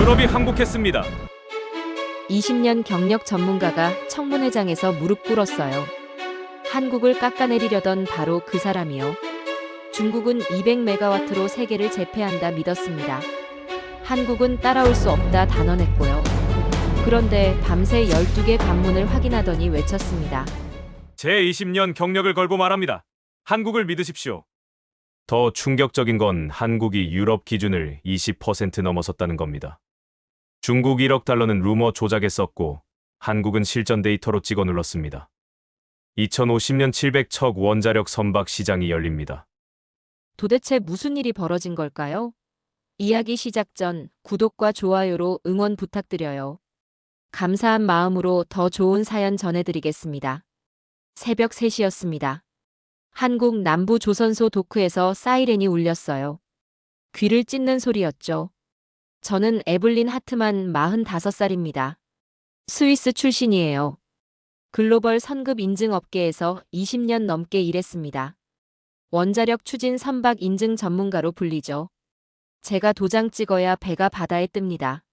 유럽이 항복했습니다. 20년 경력 전문가가 청문회장에서 무릎 꿇었어요. 한국을 깎아내리려던 바로 그 사람이요. 중국은 200메가와트로 세계를 제패한다 믿었습니다. 한국은 따라올 수 없다 단언했고요. 그런데 밤새 12개 관문을 확인하더니 외쳤습니다. 제 20년 경력을 걸고 말합니다. 한국을 믿으십시오. 더 충격적인 건 한국이 유럽 기준을 20% 넘어섰다는 겁니다. 중국 1억 달러는 루머 조작에 썼고 한국은 실전 데이터로 찍어 눌렀습니다. 2050년 700척 원자력 선박 시장이 열립니다. 도대체 무슨 일이 벌어진 걸까요? 이야기 시작 전 구독과 좋아요로 응원 부탁드려요. 감사한 마음으로 더 좋은 사연 전해드리겠습니다. 새벽 3시였습니다. 한국 남부 조선소 도크에서 사이렌이 울렸어요. 귀를 찢는 소리였죠. 저는 에블린 하트만 45살입니다. 스위스 출신이에요. 글로벌 선급 인증 업계에서 20년 넘게 일했습니다. 원자력 추진 선박 인증 전문가로 불리죠. 제가 도장 찍어야 배가 바다에 뜹니다.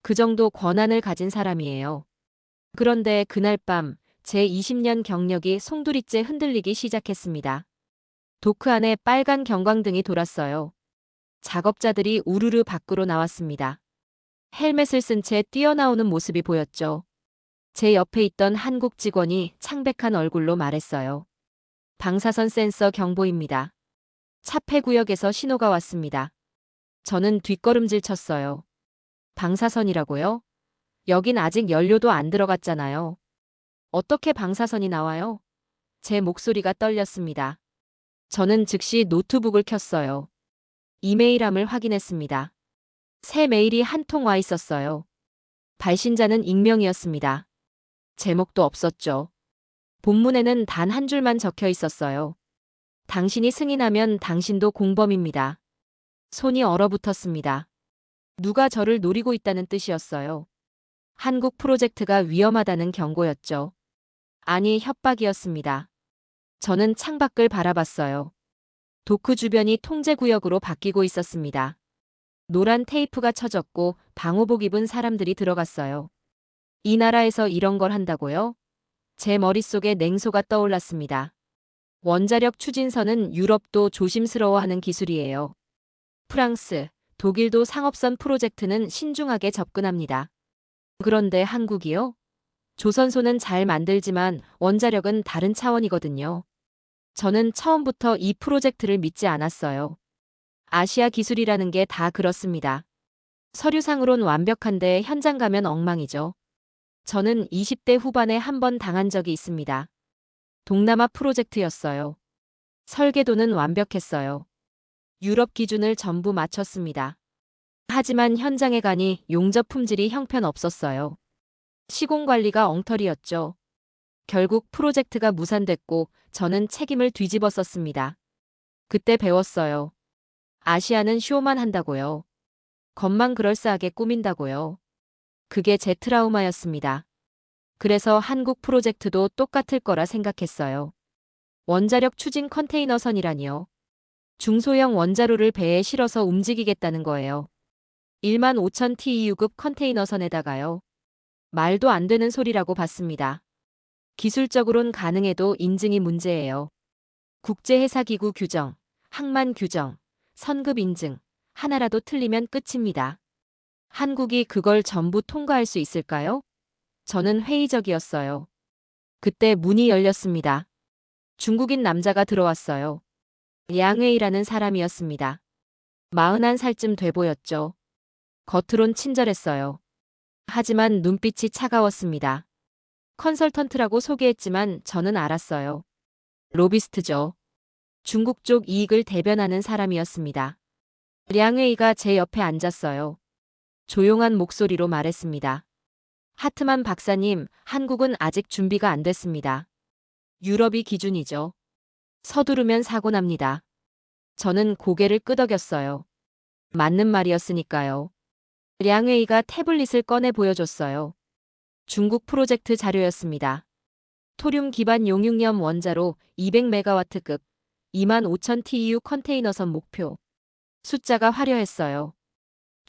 그 정도 권한을 가진 사람이에요. 그런데 그날 밤 제 20년 경력이 송두리째 흔들리기 시작했습니다. 도크 안에 빨간 경광등이 돌았어요. 작업자들이 우르르 밖으로 나왔습니다. 헬멧을 쓴 채 뛰어나오는 모습이 보였죠. 제 옆에 있던 한국 직원이 창백한 얼굴로 말했어요. 방사선 센서 경보입니다. 차폐구역에서 신호가 왔습니다. 저는 뒷걸음질 쳤어요. 방사선이라고요? 여긴 아직 연료도 안 들어갔잖아요. 어떻게 방사선이 나와요? 제 목소리가 떨렸습니다. 저는 즉시 노트북을 켰어요. 이메일함을 확인했습니다. 새 메일이 한 통 와 있었어요. 발신자는 익명이었습니다. 제목도 없었죠. 본문에는 단 한 줄만 적혀 있었어요. 당신이 승인하면 당신도 공범입니다. 손이 얼어붙었습니다. 누가 저를 노리고 있다는 뜻이었어요. 한국 프로젝트가 위험하다는 경고였죠. 아니, 협박이었습니다. 저는 창밖을 바라봤어요. 도크 주변이 통제구역으로 바뀌고 있었습니다. 노란 테이프가 쳐졌고 방호복 입은 사람들이 들어갔어요. 이 나라에서 이런 걸 한다고요? 제 머릿속에 냉소가 떠올랐습니다. 원자력 추진선은 유럽도 조심스러워하는 기술이에요. 프랑스, 독일도 상업선 프로젝트는 신중하게 접근합니다. 그런데 한국이요? 조선소는 잘 만들지만 원자력은 다른 차원이거든요. 저는 처음부터 이 프로젝트를 믿지 않았어요. 아시아 기술이라는 게 다 그렇습니다. 서류상으론 완벽한데 현장 가면 엉망이죠. 저는 20대 후반에 한 번 당한 적이 있습니다. 동남아 프로젝트였어요. 설계도는 완벽했어요. 유럽 기준을 전부 맞췄습니다. 하지만 현장에 가니 용접 품질이 형편없었어요. 시공 관리가 엉터리였죠. 결국 프로젝트가 무산됐고 저는 책임을 뒤집어 썼습니다. 그때 배웠어요. 아시아는 쇼만 한다고요. 겉만 그럴싸하게 꾸민다고요. 그게 제 트라우마였습니다. 그래서 한국 프로젝트도 똑같을 거라 생각했어요. 원자력 추진 컨테이너선이라니요. 중소형 원자로를 배에 실어서 움직이겠다는 거예요. 15,000 TEU급 컨테이너선에다가요. 말도 안 되는 소리라고 봤습니다. 기술적으론 가능해도 인증이 문제예요. 국제해사기구 규정, 항만 규정, 선급 인증, 하나라도 틀리면 끝입니다. 한국이 그걸 전부 통과할 수 있을까요? 저는 회의적이었어요. 그때 문이 열렸습니다. 중국인 남자가 들어왔어요. 량웨이라는 사람이었습니다. 41살쯤 돼 보였죠. 겉으론 친절했어요. 하지만 눈빛이 차가웠습니다. 컨설턴트라고 소개했지만 저는 알았어요. 로비스트죠. 중국 쪽 이익을 대변하는 사람이었습니다. 량웨이가 제 옆에 앉았어요. 조용한 목소리로 말했습니다. 하트만 박사님, 한국은 아직 준비가 안 됐습니다. 유럽이 기준이죠. 서두르면 사고 납니다. 저는 고개를 끄덕였어요. 맞는 말이었으니까요. 량웨이가 태블릿을 꺼내 보여줬어요. 중국 프로젝트 자료였습니다. 토륨 기반 용융염 원자로 200메가와트급 25,000 TEU 컨테이너선 목표. 숫자가 화려했어요.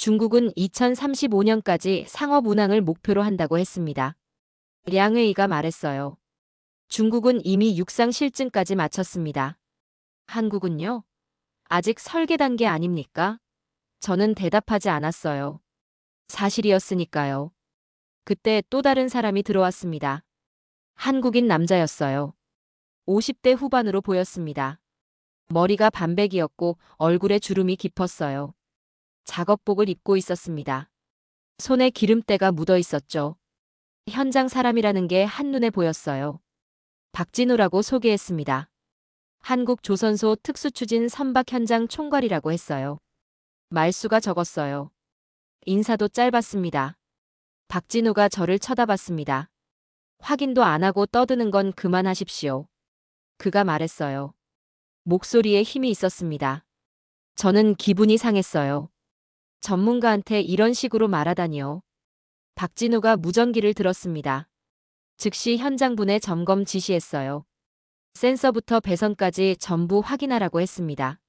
중국은 2035년까지 상업 운항을 목표로 한다고 했습니다. 량웨이가 말했어요. 중국은 이미 육상 실증까지 마쳤습니다. 한국은요? 아직 설계 단계 아닙니까? 저는 대답하지 않았어요. 사실이었으니까요. 그때 또 다른 사람이 들어왔습니다. 한국인 남자였어요. 50대 후반으로 보였습니다. 머리가 반백이었고 얼굴에 주름이 깊었어요. 작업복을 입고 있었습니다. 손에 기름때가 묻어 있었죠. 현장 사람이라는 게 한눈에 보였어요. 박진우라고 소개했습니다. 한국 조선소 특수추진 선박 현장 총괄이라고 했어요. 말수가 적었어요. 인사도 짧았습니다. 박진우가 저를 쳐다봤습니다. 확인도 안 하고 떠드는 건 그만하십시오. 그가 말했어요. 목소리에 힘이 있었습니다. 저는 기분이 상했어요. 전문가한테 이런 식으로 말하다니요. 박진우가 무전기를 들었습니다. 즉시 현장분에 점검 지시했어요. 센서부터 배선까지 전부 확인하라고 했습니다.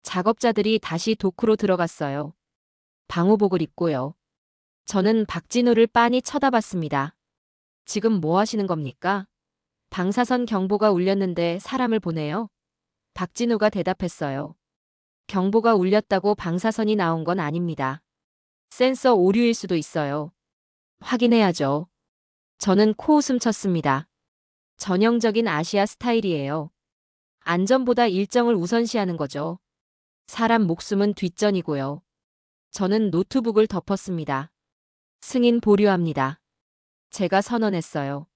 작업자들이 다시 도크로 들어갔어요. 방호복을 입고요. 저는 박진우를 빤히 쳐다봤습니다. 지금 뭐 하시는 겁니까? 방사선 경보가 울렸는데 사람을 보내요? 박진우가 대답했어요. 경보가 울렸다고 방사선이 나온 건 아닙니다. 센서 오류일 수도 있어요. 확인해야죠. 저는 코웃음 쳤습니다. 전형적인 아시아 스타일이에요. 안전보다 일정을 우선시하는 거죠. 사람 목숨은 뒷전이고요. 저는 노트북을 덮었습니다. 승인 보류합니다. 제가 선언했어요.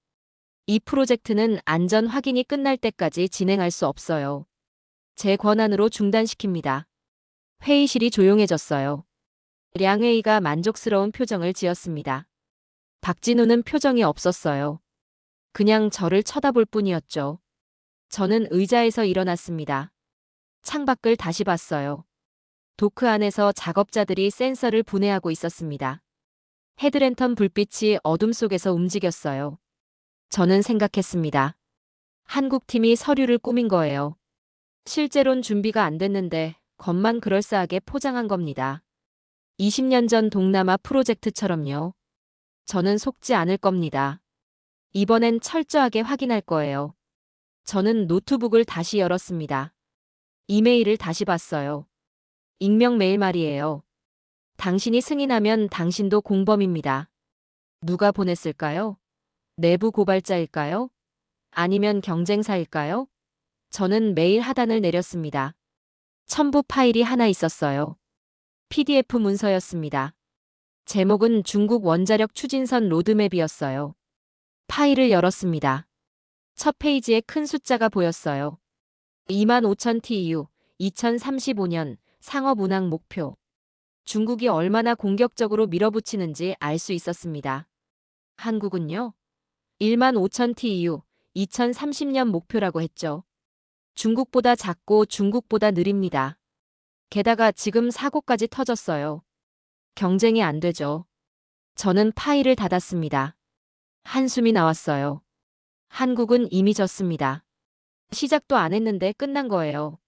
이 프로젝트는 안전 확인이 끝날 때까지 진행할 수 없어요. 제 권한으로 중단시킵니다. 회의실이 조용해졌어요. 량회의가 만족스러운 표정을 지었습니다. 박진우는 표정이 없었어요. 그냥 저를 쳐다볼 뿐이었죠. 저는 의자에서 일어났습니다. 창밖을 다시 봤어요. 도크 안에서 작업자들이 센서를 분해하고 있었습니다. 헤드랜턴 불빛이 어둠 속에서 움직였어요. 저는 생각했습니다. 한국팀이 서류를 꾸민 거예요. 실제론 준비가 안 됐는데 겉만 그럴싸하게 포장한 겁니다. 20년 전 동남아 프로젝트처럼요. 저는 속지 않을 겁니다. 이번엔 철저하게 확인할 거예요. 저는 노트북을 다시 열었습니다. 이메일을 다시 봤어요. 익명 메일 말이에요. 당신이 승인하면 당신도 공범입니다. 누가 보냈을까요? 내부 고발자일까요? 아니면 경쟁사일까요? 저는 메일 하단을 내렸습니다. 첨부 파일이 하나 있었어요. PDF 문서였습니다. 제목은 중국 원자력 추진선 로드맵이었어요. 파일을 열었습니다. 첫 페이지에 큰 숫자가 보였어요. 25,000 TU, 2035년 상업 운항 목표. 중국이 얼마나 공격적으로 밀어붙이는지 알 수 있었습니다. 한국은요? 15,000 TU, 2030년 목표라고 했죠. 중국보다 작고 중국보다 느립니다. 게다가 지금 사고까지 터졌어요. 경쟁이 안 되죠. 저는 파일을 닫았습니다. 한숨이 나왔어요. 한국은 이미 졌습니다. 시작도 안 했는데 끝난 거예요.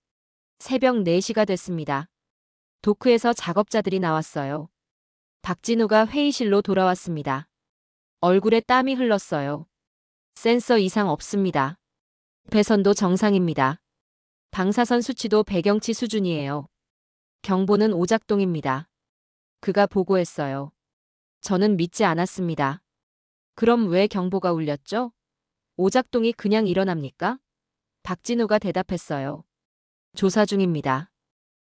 새벽 4시가 됐습니다. 도크에서 작업자들이 나왔어요. 박진우가 회의실로 돌아왔습니다. 얼굴에 땀이 흘렀어요. 센서 이상 없습니다. 배선도 정상입니다. 방사선 수치도 배경치 수준이에요. 경보는 오작동입니다. 그가 보고했어요. 저는 믿지 않았습니다. 그럼 왜 경보가 울렸죠? 오작동이 그냥 일어납니까? 박진우가 대답했어요. 조사 중입니다.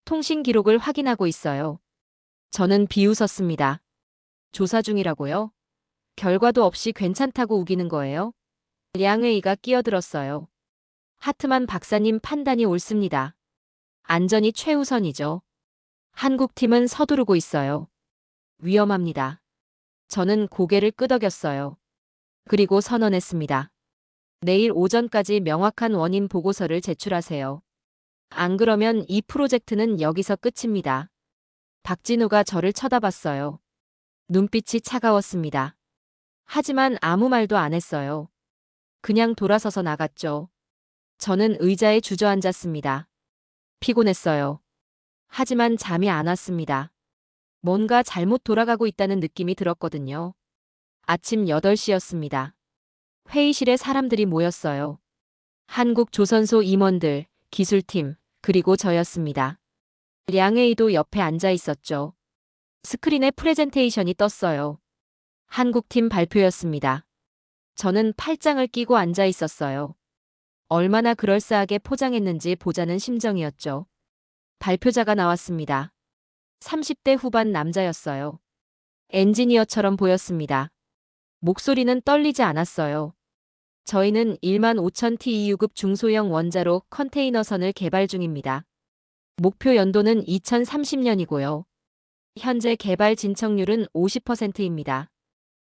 통신 기록을 확인하고 있어요. 저는 비웃었습니다. 조사 중이라고요? 결과도 없이 괜찮다고 우기는 거예요? 량회의가 끼어들었어요. 하트만 박사님 판단이 옳습니다. 안전이 최우선이죠. 한국팀은 서두르고 있어요. 위험합니다. 저는 고개를 끄덕였어요. 그리고 선언했습니다. 내일 오전까지 명확한 원인 보고서를 제출하세요. 안 그러면 이 프로젝트는 여기서 끝입니다. 박진우가 저를 쳐다봤어요. 눈빛이 차가웠습니다. 하지만 아무 말도 안 했어요. 그냥 돌아서서 나갔죠. 저는 의자에 주저앉았습니다. 피곤했어요. 하지만 잠이 안 왔습니다. 뭔가 잘못 돌아가고 있다는 느낌이 들었거든요. 아침 8시였습니다. 회의실에 사람들이 모였어요. 한국 조선소 임원들, 기술팀, 그리고 저였습니다. 량회의도 옆에 앉아 있었죠. 스크린에 프레젠테이션이 떴어요. 한국팀 발표였습니다. 저는 팔짱을 끼고 앉아 있었어요. 얼마나 그럴싸하게 포장했는지 보자는 심정이었죠. 발표자가 나왔습니다. 30대 후반 남자였어요. 엔지니어처럼 보였습니다. 목소리는 떨리지 않았어요. 저희는 1만 5천 TEU급 중소형 원자로 컨테이너선을 개발 중입니다. 목표 연도는 2030년이고요. 현재 개발 진척률은 50%입니다.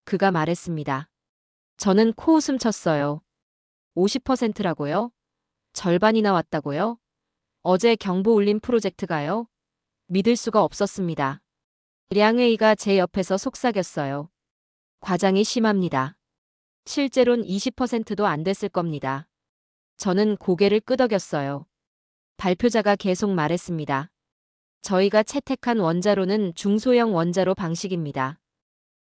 그가 말했습니다. 저는 코웃음 쳤어요. 50%라고요? 절반이나 왔다고요? 어제 경보 울린 프로젝트가요? 믿을 수가 없었습니다. 량회의가 제 옆에서 속삭였어요. 과장이 심합니다. 실제론 20%도 안 됐을 겁니다. 저는 고개를 끄덕였어요. 발표자가 계속 말했습니다. 저희가 채택한 원자로는 중소형 원자로 방식입니다.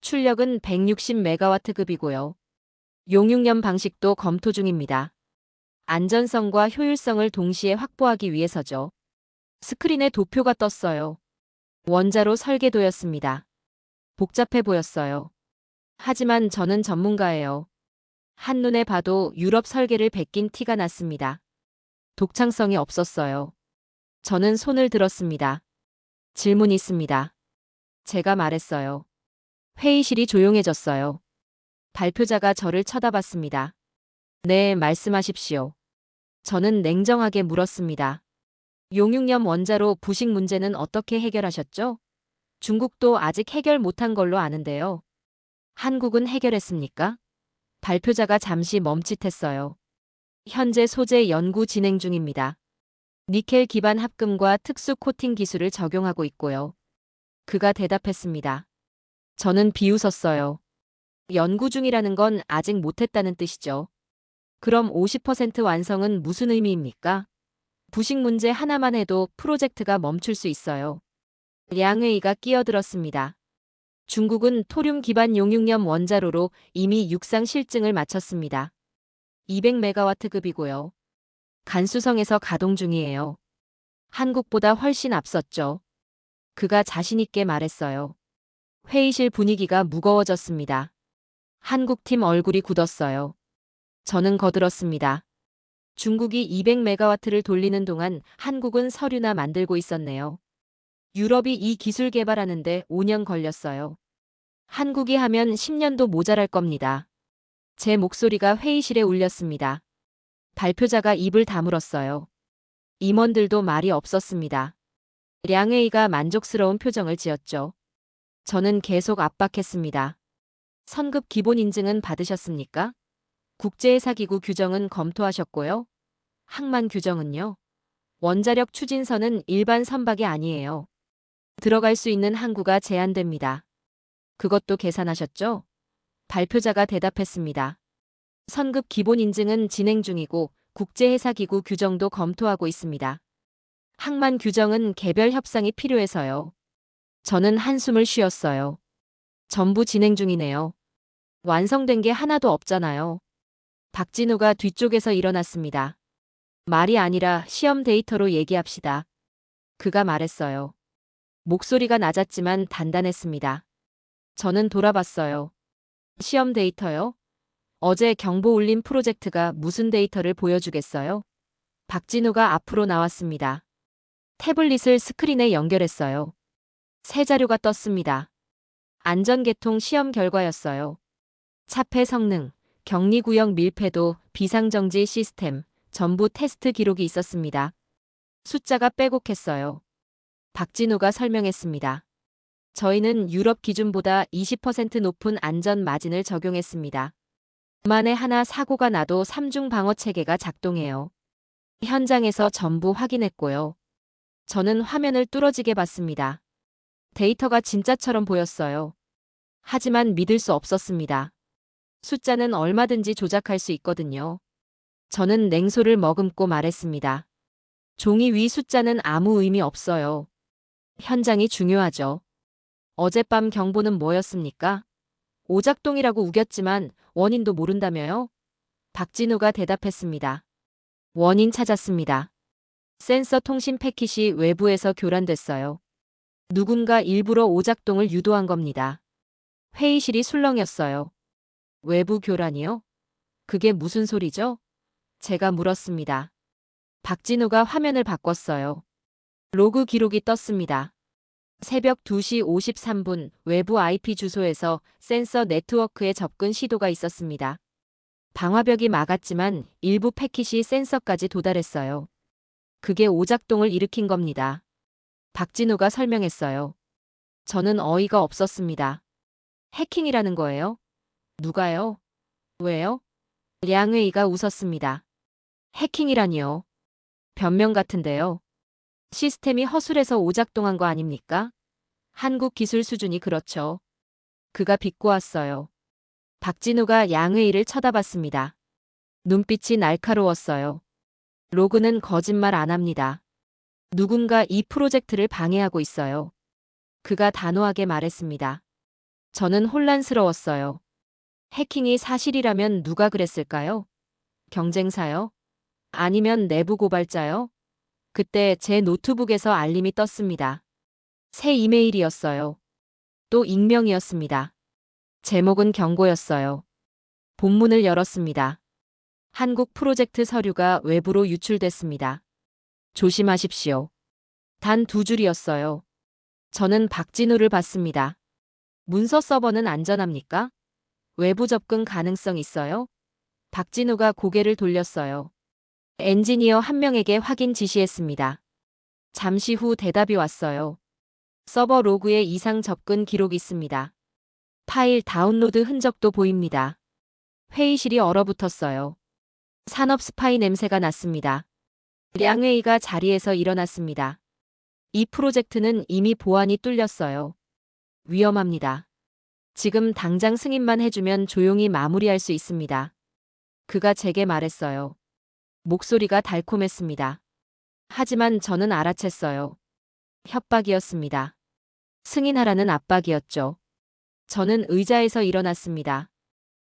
출력은 160메가와트급이고요. 용융염 방식도 검토 중입니다. 안전성과 효율성을 동시에 확보하기 위해서죠. 스크린에 도표가 떴어요. 원자로 설계도였습니다. 복잡해 보였어요. 하지만 저는 전문가예요. 한눈에 봐도 유럽 설계를 베낀 티가 났습니다. 독창성이 없었어요. 저는 손을 들었습니다. 질문 있습니다. 제가 말했어요. 회의실이 조용해졌어요. 발표자가 저를 쳐다봤습니다. 네, 말씀하십시오. 저는 냉정하게 물었습니다. 용융염 원자로 부식 문제는 어떻게 해결하셨죠? 중국도 아직 해결 못한 걸로 아는데요. 한국은 해결했습니까? 발표자가 잠시 멈칫했어요. 현재 소재 연구 진행 중입니다. 니켈 기반 합금과 특수 코팅 기술을 적용하고 있고요. 그가 대답했습니다. 저는 비웃었어요. 연구 중이라는 건 아직 못했다는 뜻이죠. 그럼 50% 완성은 무슨 의미입니까? 부식 문제 하나만 해도 프로젝트가 멈출 수 있어요. 량회의가 끼어들었습니다. 중국은 토륨 기반 용융염 원자로로 이미 육상 실증을 마쳤습니다. 200메가와트급이고요. 간수성에서 가동 중이에요. 한국보다 훨씬 앞섰죠. 그가 자신있게 말했어요. 회의실 분위기가 무거워졌습니다. 한국팀 얼굴이 굳었어요. 저는 거들었습니다. 중국이 200메가와트를 돌리는 동안 한국은 서류나 만들고 있었네요. 유럽이 이 기술 개발하는데 5년 걸렸어요. 한국이 하면 10년도 모자랄 겁니다. 제 목소리가 회의실에 울렸습니다. 발표자가 입을 다물었어요. 임원들도 말이 없었습니다. 량회의가 만족스러운 표정을 지었죠. 저는 계속 압박했습니다. 선급 기본 인증은 받으셨습니까? 국제회사기구 규정은 검토하셨고요. 항만 규정은요? 원자력 추진선은 일반 선박이 아니에요. 들어갈 수 있는 항구가 제한됩니다. 그것도 계산하셨죠? 발표자가 대답했습니다. 선급 기본 인증은 진행 중이고 국제회사기구 규정도 검토하고 있습니다. 항만 규정은 개별 협상이 필요해서요. 저는 한숨을 쉬었어요. 전부 진행 중이네요. 완성된 게 하나도 없잖아요. 박진우가 뒤쪽에서 일어났습니다. 말이 아니라 시험 데이터로 얘기합시다. 그가 말했어요. 목소리가 낮았지만 단단했습니다. 저는 돌아봤어요. 시험 데이터요? 어제 경보 울린 프로젝트가 무슨 데이터를 보여주겠어요? 박진우가 앞으로 나왔습니다. 태블릿을 스크린에 연결했어요. 새 자료가 떴습니다. 안전계통 시험 결과였어요. 차폐 성능, 격리구역 밀폐도, 비상정지 시스템, 전부 테스트 기록이 있었습니다. 숫자가 빼곡했어요. 박진우가 설명했습니다. 저희는 유럽 기준보다 20% 높은 안전 마진을 적용했습니다. 만에 하나 사고가 나도 3중 방어 체계가 작동해요. 현장에서 전부 확인했고요. 저는 화면을 뚫어지게 봤습니다. 데이터가 진짜처럼 보였어요. 하지만 믿을 수 없었습니다. 숫자는 얼마든지 조작할 수 있거든요. 저는 냉소를 머금고 말했습니다. 종이 위 숫자는 아무 의미 없어요. 현장이 중요하죠. 어젯밤 경보는 뭐였습니까? 오작동이라고 우겼지만 원인도 모른다며요? 박진우가 대답했습니다. 원인 찾았습니다. 센서 통신 패킷이 외부에서 교란됐어요. 누군가 일부러 오작동을 유도한 겁니다. 회의실이 술렁였어요. 외부 교란이요? 그게 무슨 소리죠? 제가 물었습니다. 박진우가 화면을 바꿨어요. 로그 기록이 떴습니다. 새벽 2시 53분 외부 IP 주소에서 센서 네트워크에 접근 시도가 있었습니다. 방화벽이 막았지만 일부 패킷이 센서까지 도달했어요. 그게 오작동을 일으킨 겁니다. 박진우가 설명했어요. 저는 어이가 없었습니다. 해킹이라는 거예요? 누가요? 왜요? 량웨이가 웃었습니다. 해킹이라니요. 변명 같은데요. 시스템이 허술해서 오작동한 거 아닙니까? 한국 기술 수준이 그렇죠. 그가 비꼬았어요. 박진우가 양회의를 쳐다봤습니다. 눈빛이 날카로웠어요. 로그는 거짓말 안 합니다. 누군가 이 프로젝트를 방해하고 있어요. 그가 단호하게 말했습니다. 저는 혼란스러웠어요. 해킹이 사실이라면 누가 그랬을까요? 경쟁사요? 아니면 내부 고발자요? 그때 제 노트북에서 알림이 떴습니다. 새 이메일이었어요. 또 익명이었습니다. 제목은 경고였어요. 본문을 열었습니다. 한국 프로젝트 서류가 외부로 유출됐습니다. 조심하십시오. 단 2줄이었어요. 저는 박진우를 봤습니다. 문서 서버는 안전합니까? 외부 접근 가능성 있어요? 박진우가 고개를 돌렸어요. 엔지니어 한 명에게 확인 지시했습니다. 잠시 후 대답이 왔어요. 서버 로그에 이상 접근 기록이 있습니다. 파일 다운로드 흔적도 보입니다. 회의실이 얼어붙었어요. 산업 스파이 냄새가 났습니다. 량회의가 자리에서 일어났습니다. 이 프로젝트는 이미 보안이 뚫렸어요. 위험합니다. 지금 당장 승인만 해주면 조용히 마무리할 수 있습니다. 그가 제게 말했어요. 목소리가 달콤했습니다. 하지만 저는 알아챘어요. 협박이었습니다. 승인하라는 압박이었죠. 저는 의자에서 일어났습니다.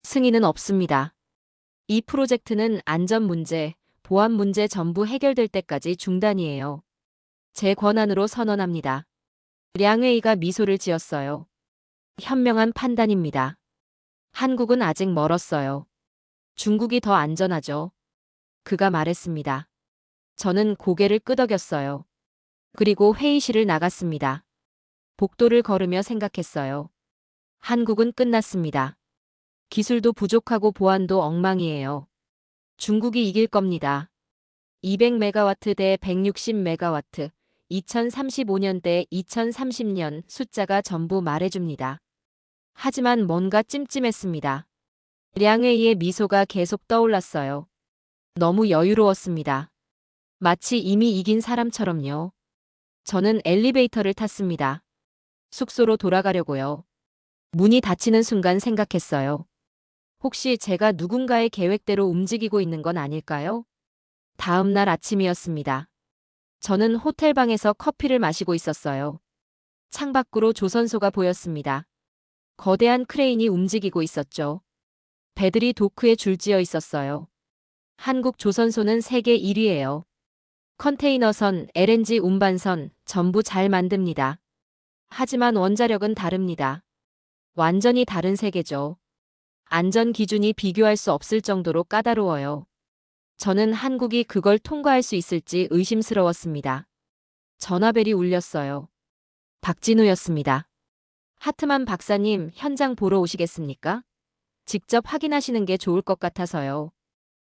승인은 없습니다. 이 프로젝트는 안전 문제, 보안 문제 전부 해결될 때까지 중단이에요. 제 권한으로 선언합니다. 량회의가 미소를 지었어요. 현명한 판단입니다. 한국은 아직 멀었어요. 중국이 더 안전하죠. 그가 말했습니다. 저는 고개를 끄덕였어요. 그리고 회의실을 나갔습니다. 복도를 걸으며 생각했어요. 한국은 끝났습니다. 기술도 부족하고 보안도 엉망이에요. 중국이 이길 겁니다. 200메가와트 대 160메가와트, 2035년 대 2030년 숫자가 전부 말해줍니다. 하지만 뭔가 찜찜했습니다. 량회이의 미소가 계속 떠올랐어요. 너무 여유로웠습니다. 마치 이미 이긴 사람처럼요. 저는 엘리베이터를 탔습니다. 숙소로 돌아가려고요. 문이 닫히는 순간 생각했어요. 혹시 제가 누군가의 계획대로 움직이고 있는 건 아닐까요? 다음 날 아침이었습니다. 저는 호텔방에서 커피를 마시고 있었어요. 창밖으로 조선소가 보였습니다. 거대한 크레인이 움직이고 있었죠. 배들이 도크에 줄지어 있었어요. 한국 조선소는 세계 1위예요. 컨테이너선, LNG 운반선 전부 잘 만듭니다. 하지만 원자력은 다릅니다. 완전히 다른 세계죠. 안전 기준이 비교할 수 없을 정도로 까다로워요. 저는 한국이 그걸 통과할 수 있을지 의심스러웠습니다. 전화벨이 울렸어요. 박진우였습니다. 하트만 박사님, 현장 보러 오시겠습니까? 직접 확인하시는 게 좋을 것 같아서요.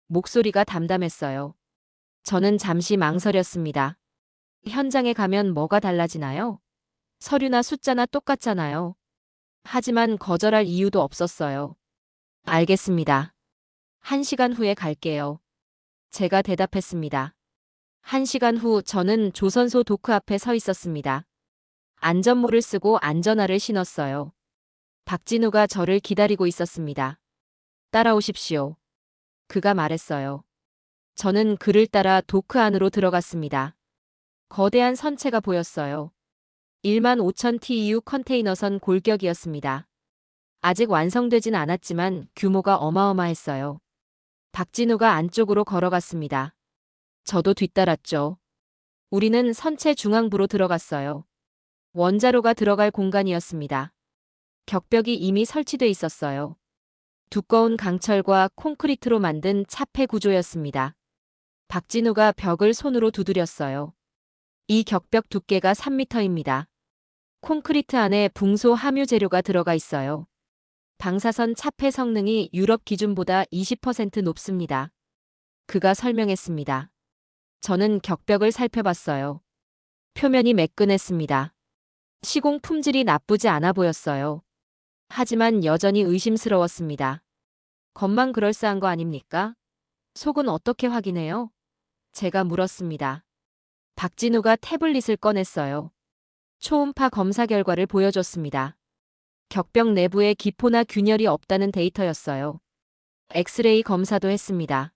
목소리가 담담했어요. 저는 잠시 망설였습니다. 현장에 가면 뭐가 달라지나요? 서류나 숫자나 똑같잖아요. 하지만 거절할 이유도 없었어요. 알겠습니다. 1시간 후에 갈게요. 제가 대답했습니다. 1시간 후 저는 조선소 도크 앞에 서 있었습니다. 안전모를 쓰고 안전화를 신었어요. 박진우가 저를 기다리고 있었습니다. 따라오십시오. 그가 말했어요. 저는 그를 따라 도크 안으로 들어갔습니다. 거대한 선체가 보였어요. 15,000 TEU 컨테이너선 골격이었습니다. 아직 완성되진 않았지만 규모가 어마어마했어요. 박진우가 안쪽으로 걸어갔습니다. 저도 뒤따랐죠. 우리는 선체 중앙부로 들어갔어요. 원자로가 들어갈 공간이었습니다. 격벽이 이미 설치돼 있었어요. 두꺼운 강철과 콘크리트로 만든 차폐 구조였습니다. 박진우가 벽을 손으로 두드렸어요. 이 격벽 두께가 3m입니다. 콘크리트 안에 붕소 함유 재료가 들어가 있어요. 방사선 차폐 성능이 유럽 기준보다 20% 높습니다. 그가 설명했습니다. 저는 격벽을 살펴봤어요. 표면이 매끈했습니다. 시공 품질이 나쁘지 않아 보였어요. 하지만 여전히 의심스러웠습니다. 겉만 그럴싸한 거 아닙니까? 속은 어떻게 확인해요? 제가 물었습니다. 박진우가 태블릿을 꺼냈어요. 초음파 검사 결과를 보여줬습니다. 격벽 내부에 기포나 균열이 없다는 데이터였어요. 엑스레이 검사도 했습니다.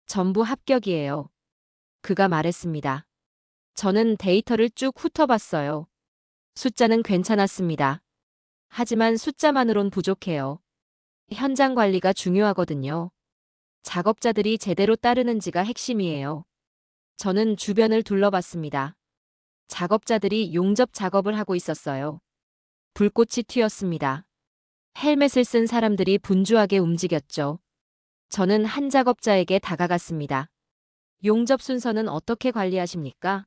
전부 합격이에요. 그가 말했습니다. 저는 데이터를 쭉 훑어봤어요. 숫자는 괜찮았습니다. 하지만 숫자만으론 부족해요. 현장 관리가 중요하거든요. 작업자들이 제대로 따르는지가 핵심이에요. 저는 주변을 둘러봤습니다. 작업자들이 용접 작업을 하고 있었어요. 불꽃이 튀었습니다. 헬멧을 쓴 사람들이 분주하게 움직였죠. 저는 한 작업자에게 다가갔습니다. 용접 순서는 어떻게 관리하십니까?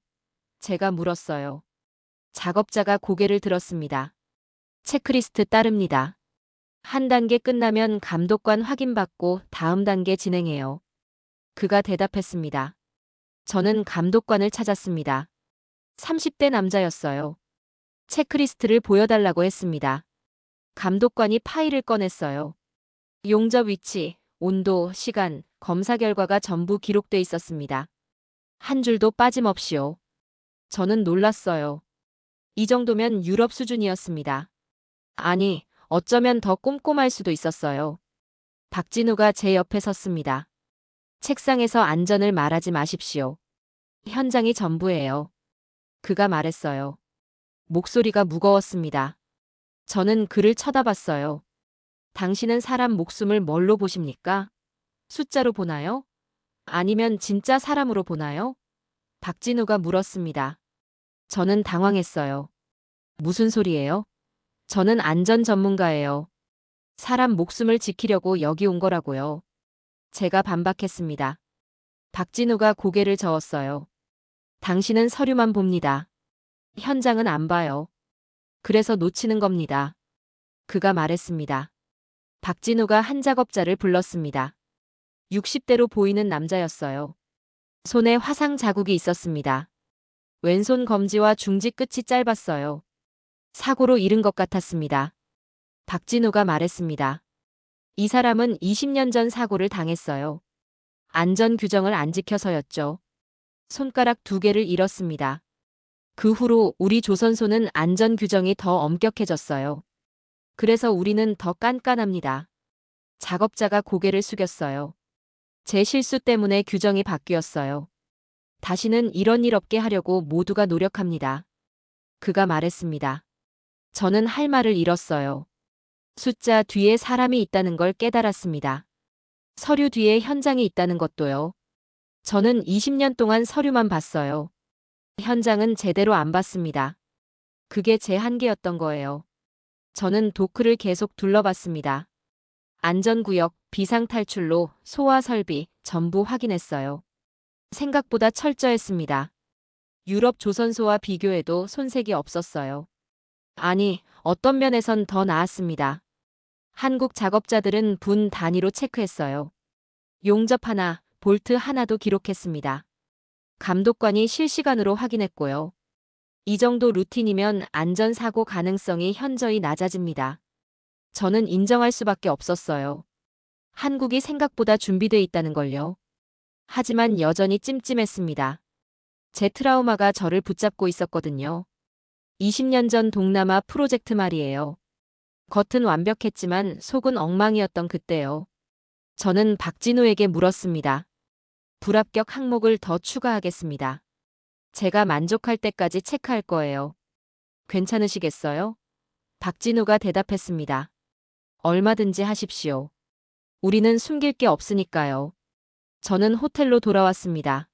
제가 물었어요. 작업자가 고개를 들었습니다. 체크리스트 따릅니다. 한 단계 끝나면 감독관 확인받고 다음 단계 진행해요. 그가 대답했습니다. 저는 감독관을 찾았습니다. 30대 남자였어요. 체크리스트를 보여달라고 했습니다. 감독관이 파일을 꺼냈어요. 용접 위치, 온도, 시간, 검사 결과가 전부 기록돼 있었습니다. 한 줄도 빠짐없이요. 저는 놀랐어요. 이 정도면 유럽 수준이었습니다. 아니, 어쩌면 더 꼼꼼할 수도 있었어요. 박진우가 제 옆에 섰습니다. 책상에서 안전을 말하지 마십시오. 현장이 전부예요. 그가 말했어요. 목소리가 무거웠습니다. 저는 그를 쳐다봤어요. 당신은 사람 목숨을 뭘로 보십니까? 숫자로 보나요? 아니면 진짜 사람으로 보나요? 박진우가 물었습니다. 저는 당황했어요. 무슨 소리예요? 저는 안전 전문가예요. 사람 목숨을 지키려고 여기 온 거라고요. 제가 반박했습니다. 박진우가 고개를 저었어요. 당신은 서류만 봅니다. 현장은 안 봐요. 그래서 놓치는 겁니다. 그가 말했습니다. 박진우가 한 작업자를 불렀습니다. 60대로 보이는 남자였어요. 손에 화상 자국이 있었습니다. 왼손 검지와 중지 끝이 짧았어요. 사고로 잃은 것 같았습니다. 박진우가 말했습니다. 이 사람은 20년 전 사고를 당했어요. 안전 규정을 안 지켜서였죠. 손가락 2개를 잃었습니다. 그 후로 우리 조선소는 안전 규정이 더 엄격해졌어요. 그래서 우리는 더 깐깐합니다. 작업자가 고개를 숙였어요. 제 실수 때문에 규정이 바뀌었어요. 다시는 이런 일 없게 하려고 모두가 노력합니다. 그가 말했습니다. 저는 할 말을 잃었어요. 숫자 뒤에 사람이 있다는 걸 깨달았습니다. 서류 뒤에 현장이 있다는 것도요. 저는 20년 동안 서류만 봤어요. 현장은 제대로 안 봤습니다. 그게 제 한계였던 거예요. 저는 도크를 계속 둘러봤습니다. 안전구역, 비상탈출로, 소화 설비 전부 확인했어요. 생각보다 철저했습니다. 유럽 조선소와 비교해도 손색이 없었어요. 아니, 어떤 면에선 더 나았습니다. 한국 작업자들은 분 단위로 체크했어요. 용접 하나, 볼트 하나도 기록했습니다. 감독관이 실시간으로 확인했고요. 이 정도 루틴이면 안전사고 가능성이 현저히 낮아집니다. 저는 인정할 수밖에 없었어요. 한국이 생각보다 준비돼 있다는 걸요. 하지만 여전히 찜찜했습니다. 제 트라우마가 저를 붙잡고 있었거든요. 20년 전 동남아 프로젝트 말이에요. 겉은 완벽했지만 속은 엉망이었던 그때요. 저는 박진우에게 물었습니다. 불합격 항목을 더 추가하겠습니다. 제가 만족할 때까지 체크할 거예요. 괜찮으시겠어요? 박진우가 대답했습니다. 얼마든지 하십시오. 우리는 숨길 게 없으니까요. 저는 호텔로 돌아왔습니다.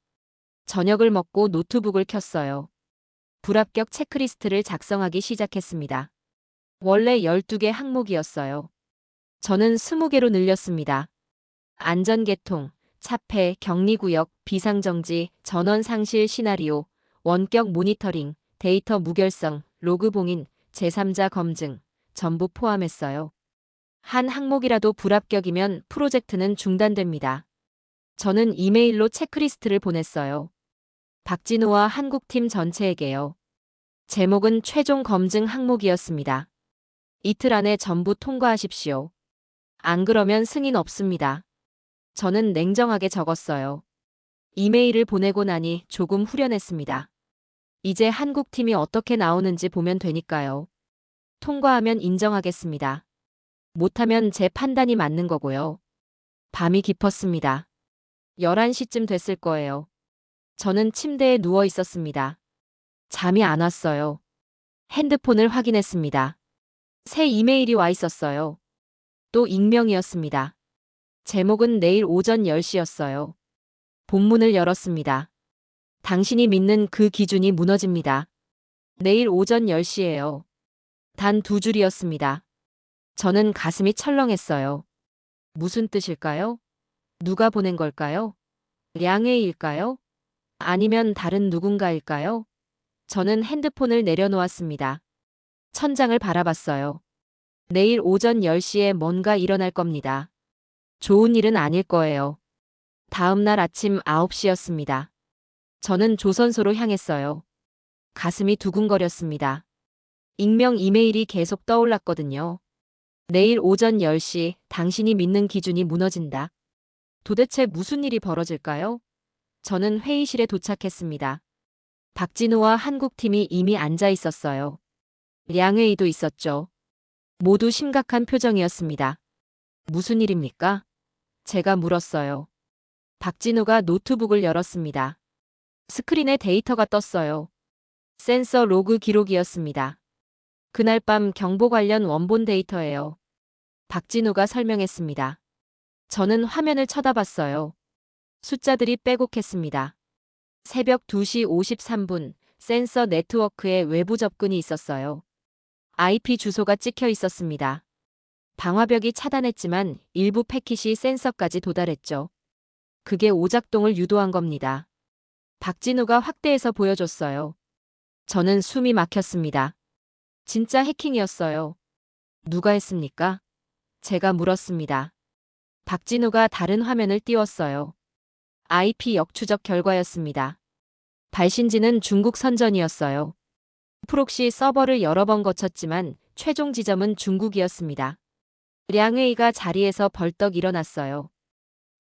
저녁을 먹고 노트북을 켰어요. 불합격 체크리스트를 작성하기 시작했습니다. 원래 12개 항목이었어요. 저는 20개로 늘렸습니다. 안전개통, 차폐, 격리구역, 비상정지, 전원 상실 시나리오, 원격 모니터링, 데이터 무결성, 로그 봉인, 제3자 검증, 전부 포함했어요. 한 항목이라도 불합격이면 프로젝트는 중단됩니다. 저는 이메일로 체크리스트를 보냈어요. 박진우와 한국팀 전체에게요. 제목은 최종 검증 항목이었습니다. 이틀 안에 전부 통과하십시오. 안 그러면 승인 없습니다. 저는 냉정하게 적었어요. 이메일을 보내고 나니 조금 후련했습니다. 이제 한국팀이 어떻게 나오는지 보면 되니까요. 통과하면 인정하겠습니다. 못하면 제 판단이 맞는 거고요. 밤이 깊었습니다. 11시쯤 됐을 거예요. 저는 침대에 누워 있었습니다. 잠이 안 왔어요. 핸드폰을 확인했습니다. 새 이메일이 와 있었어요. 또 익명이었습니다. 제목은 내일 오전 10시였어요. 본문을 열었습니다. 당신이 믿는 그 기준이 무너집니다. 내일 오전 10시예요. 단 2줄이었습니다. 저는 가슴이 철렁했어요. 무슨 뜻일까요? 누가 보낸 걸까요? 량회일까요? 아니면 다른 누군가일까요? 저는 핸드폰을 내려놓았습니다. 천장을 바라봤어요. 내일 오전 10시에 뭔가 일어날 겁니다. 좋은 일은 아닐 거예요. 다음 날 아침 9시였습니다. 저는 조선소로 향했어요. 가슴이 두근거렸습니다. 익명 이메일이 계속 떠올랐거든요. 내일 오전 10시 당신이 믿는 기준이 무너진다. 도대체 무슨 일이 벌어질까요? 저는 회의실에 도착했습니다. 박진우와 한국팀이 이미 앉아 있었어요. 량회의도 있었죠. 모두 심각한 표정이었습니다. 무슨 일입니까? 제가 물었어요. 박진우가 노트북을 열었습니다. 스크린에 데이터가 떴어요. 센서 로그 기록이었습니다. 그날 밤 경보 관련 원본 데이터예요. 박진우가 설명했습니다. 저는 화면을 쳐다봤어요. 숫자들이 빼곡했습니다. 새벽 2시 53분 센서 네트워크에 외부 접근이 있었어요. IP 주소가 찍혀 있었습니다. 방화벽이 차단했지만 일부 패킷이 센서까지 도달했죠. 그게 오작동을 유도한 겁니다. 박진우가 확대해서 보여줬어요. 저는 숨이 막혔습니다. 진짜 해킹이었어요. 누가 했습니까? 제가 물었습니다. 박진우가 다른 화면을 띄웠어요. IP 역추적 결과였습니다. 발신지는 중국 선전이었어요. 프록시 서버를 여러 번 거쳤지만 최종 지점은 중국이었습니다. 량회의가 자리에서 벌떡 일어났어요.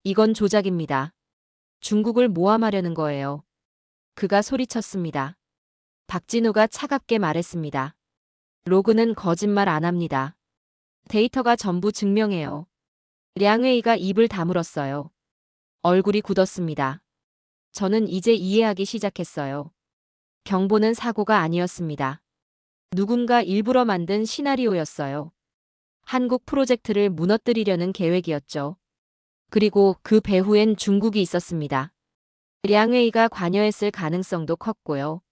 이건 조작입니다. 중국을 모함하려는 거예요. 그가 소리쳤습니다. 박진우가 차갑게 말했습니다. 로그는 거짓말 안 합니다. 데이터가 전부 증명해요. 량회의가 입을 다물었어요. 얼굴이 굳었습니다. 저는 이제 이해하기 시작했어요. 경보는 사고가 아니었습니다. 누군가 일부러 만든 시나리오였어요. 한국 프로젝트를 무너뜨리려는 계획이었죠. 그리고 그 배후엔 중국이 있었습니다. 량회의가 관여했을 가능성도 컸고요.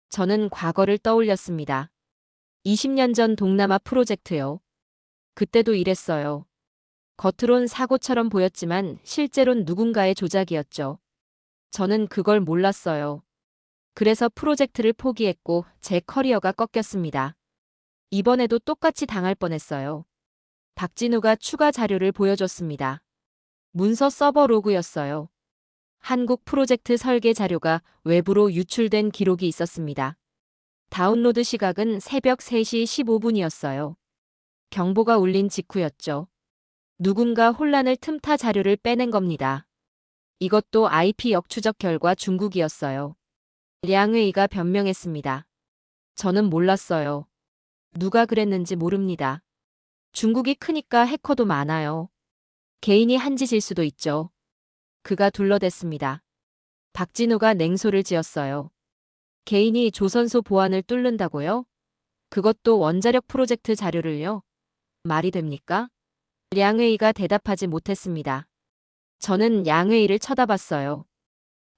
저는 과거를 떠올렸습니다. 20년 전 동남아 프로젝트요. 그때도 이랬어요. 겉으론 사고처럼 보였지만 실제론 누군가의 조작이었죠. 저는 그걸 몰랐어요. 그래서 프로젝트를 포기했고 제 커리어가 꺾였습니다. 이번에도 똑같이 당할 뻔했어요. 박진우가 추가 자료를 보여줬습니다. 문서 서버 로그였어요. 한국 프로젝트 설계 자료가 외부로 유출된 기록이 있었습니다. 다운로드 시각은 새벽 3시 15분이었어요. 경보가 울린 직후였죠. 누군가 혼란을 틈타 자료를 빼낸 겁니다. 이것도 IP 역추적 결과 중국이었어요. 량회의가 변명했습니다. 저는 몰랐어요. 누가 그랬는지 모릅니다. 중국이 크니까 해커도 많아요. 개인이 한 짓일 수도 있죠. 그가 둘러댔습니다. 박진우가 냉소를 지었어요. 개인이 조선소 보안을 뚫는다고요? 그것도 원자력 프로젝트 자료를요? 말이 됩니까? 량웨이가 대답하지 못했습니다. 저는 양웨이를 쳐다봤어요.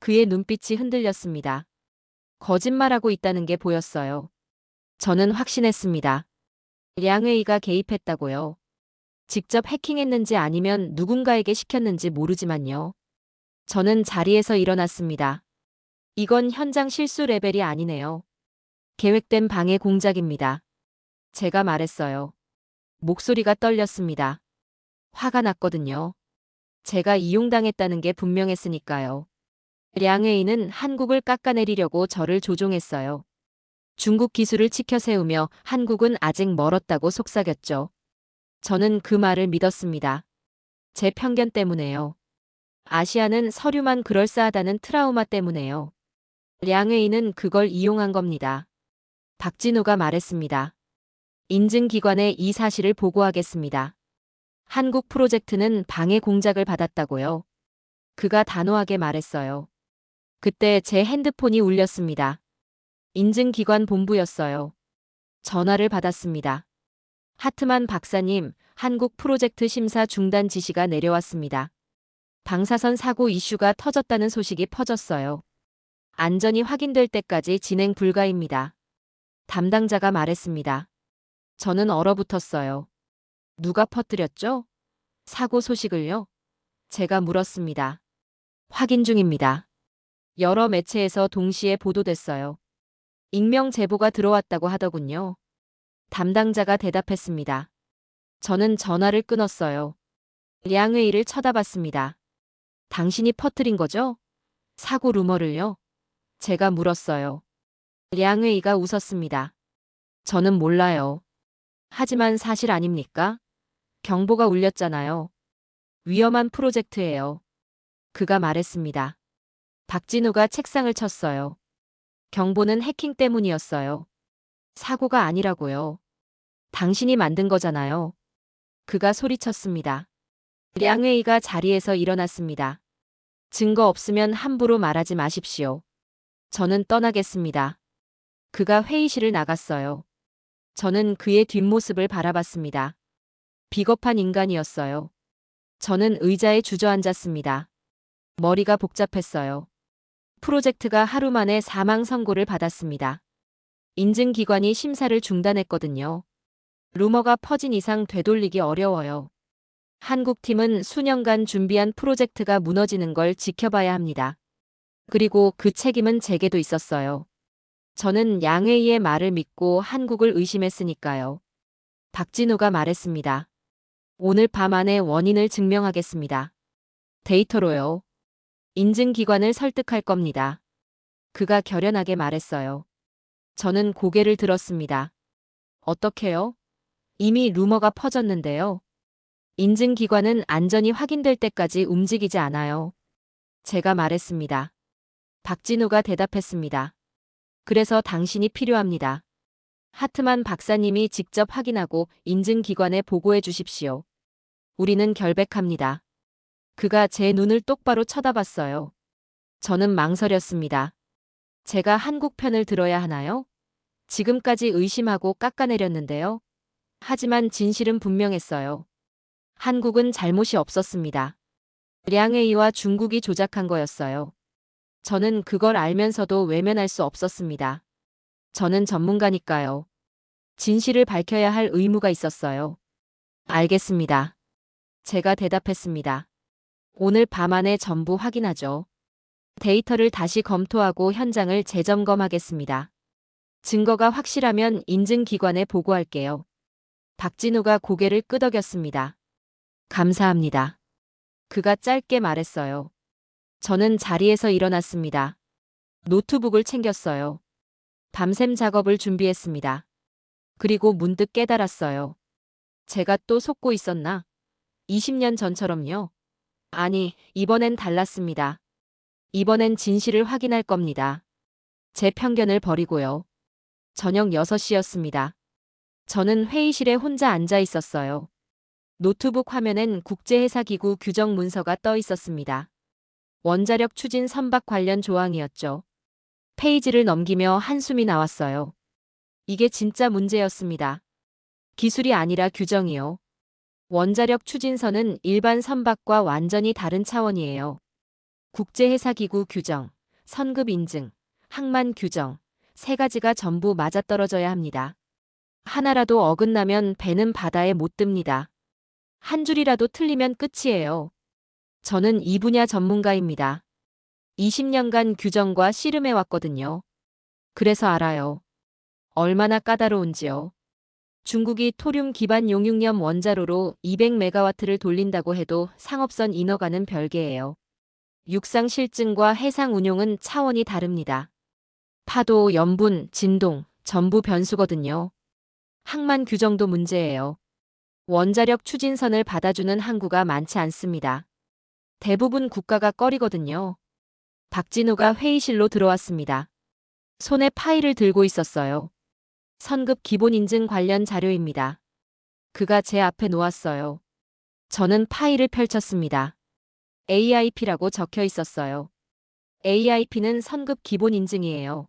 그의 눈빛이 흔들렸습니다. 거짓말하고 있다는 게 보였어요. 저는 확신했습니다. 량웨이가 개입했다고요. 직접 해킹했는지 아니면 누군가에게 시켰는지 모르지만요. 저는 자리에서 일어났습니다. 이건 현장 실수 레벨이 아니네요. 계획된 방해 공작입니다. 제가 말했어요. 목소리가 떨렸습니다. 화가 났거든요. 제가 이용당했다는 게 분명했으니까요. 량웨이는 한국을 깎아내리려고 저를 조종했어요. 중국 기술을 치켜 세우며 한국은 아직 멀었다고 속삭였죠. 저는 그 말을 믿었습니다. 제 편견 때문에요. 아시아는 서류만 그럴싸하다는 트라우마 때문에요. 량웨이는 그걸 이용한 겁니다. 박진우가 말했습니다. 인증기관에 이 사실을 보고하겠습니다. 한국 프로젝트는 방해 공작을 받았다고요. 그가 단호하게 말했어요. 그때 제 핸드폰이 울렸습니다. 인증기관 본부였어요. 전화를 받았습니다. 하트만 박사님, 한국 프로젝트 심사 중단 지시가 내려왔습니다. 방사선 사고 이슈가 터졌다는 소식이 퍼졌어요. 안전이 확인될 때까지 진행 불가입니다. 담당자가 말했습니다. 저는 얼어붙었어요. 누가 퍼뜨렸죠? 사고 소식을요? 제가 물었습니다. 확인 중입니다. 여러 매체에서 동시에 보도됐어요. 익명 제보가 들어왔다고 하더군요. 담당자가 대답했습니다. 저는 전화를 끊었어요. 량웨이를 쳐다봤습니다. 당신이 퍼뜨린 거죠? 사고 루머를요? 제가 물었어요. 량웨이가 웃었습니다. 저는 몰라요. 하지만 사실 아닙니까? 경보가 울렸잖아요. 위험한 프로젝트예요. 그가 말했습니다. 박진우가 책상을 쳤어요. 경보는 해킹 때문이었어요. 사고가 아니라고요. 당신이 만든 거잖아요. 그가 소리쳤습니다. 량웨이가 자리에서 일어났습니다. 증거 없으면 함부로 말하지 마십시오. 저는 떠나겠습니다. 그가 회의실을 나갔어요. 저는 그의 뒷모습을 바라봤습니다. 비겁한 인간이었어요. 저는 의자에 주저앉았습니다. 머리가 복잡했어요. 프로젝트가 하루 만에 사망 선고를 받았습니다. 인증기관이 심사를 중단했거든요. 루머가 퍼진 이상 되돌리기 어려워요. 한국팀은 수년간 준비한 프로젝트가 무너지는 걸 지켜봐야 합니다. 그리고 그 책임은 제게도 있었어요. 저는 양회의의 말을 믿고 한국을 의심했으니까요. 박진우가 말했습니다. 오늘 밤 안에 원인을 증명하겠습니다. 데이터로요. 인증기관을 설득할 겁니다. 그가 결연하게 말했어요. 저는 고개를 들었습니다. 어떻게요? 이미 루머가 퍼졌는데요. 인증기관은 안전이 확인될 때까지 움직이지 않아요. 제가 말했습니다. 박진우가 대답했습니다. 그래서 당신이 필요합니다. 하트만 박사님이 직접 확인하고 인증기관에 보고해 주십시오. 우리는 결백합니다. 그가 제 눈을 똑바로 쳐다봤어요. 저는 망설였습니다. 제가 한국 편을 들어야 하나요? 지금까지 의심하고 깎아내렸는데요. 하지만 진실은 분명했어요. 한국은 잘못이 없었습니다. 량웨이와 중국이 조작한 거였어요. 저는 그걸 알면서도 외면할 수 없었습니다. 저는 전문가니까요. 진실을 밝혀야 할 의무가 있었어요. 알겠습니다. 제가 대답했습니다. 오늘 밤 안에 전부 확인하죠. 데이터를 다시 검토하고 현장을 재점검하겠습니다. 증거가 확실하면 인증기관에 보고할게요. 박진우가 고개를 끄덕였습니다. 감사합니다. 그가 짧게 말했어요. 저는 자리에서 일어났습니다. 노트북을 챙겼어요. 밤샘 작업을 준비했습니다. 그리고 문득 깨달았어요. 제가 또 속고 있었나? 20년 전처럼요. 아니, 이번엔 달랐습니다. 이번엔 진실을 확인할 겁니다. 제 편견을 버리고요. 저녁 6시였습니다. 저는 회의실에 혼자 앉아 있었어요. 노트북 화면엔 국제회사기구 규정 문서가 떠 있었습니다. 원자력 추진 선박 관련 조항이었죠. 페이지를 넘기며 한숨이 나왔어요. 이게 진짜 문제였습니다. 기술이 아니라 규정이요. 원자력 추진선은 일반 선박과 완전히 다른 차원이에요. 국제해사기구 규정, 선급 인증, 항만 규정, 세 가지가 전부 맞아떨어져야 합니다. 하나라도 어긋나면 배는 바다에 못 듭니다. 한 줄이라도 틀리면 끝이에요. 저는 이 분야 전문가입니다. 20년간 규정과 씨름해 왔거든요. 그래서 알아요. 얼마나 까다로운지요. 중국이 토륨 기반 용융염 원자로로 200메가와트를 돌린다고 해도 상업선 인허가는 별개예요. 육상 실증과 해상 운용은 차원이 다릅니다. 파도, 염분, 진동, 전부 변수거든요. 항만 규정도 문제예요. 원자력 추진선을 받아주는 항구가 많지 않습니다. 대부분 국가가 꺼리거든요. 박진우가 회의실로 들어왔습니다. 손에 파일을 들고 있었어요. 선급 기본 인증 관련 자료입니다. 그가 제 앞에 놓았어요. 저는 파일을 펼쳤습니다. AIP라고 적혀 있었어요. AIP는 선급 기본 인증이에요.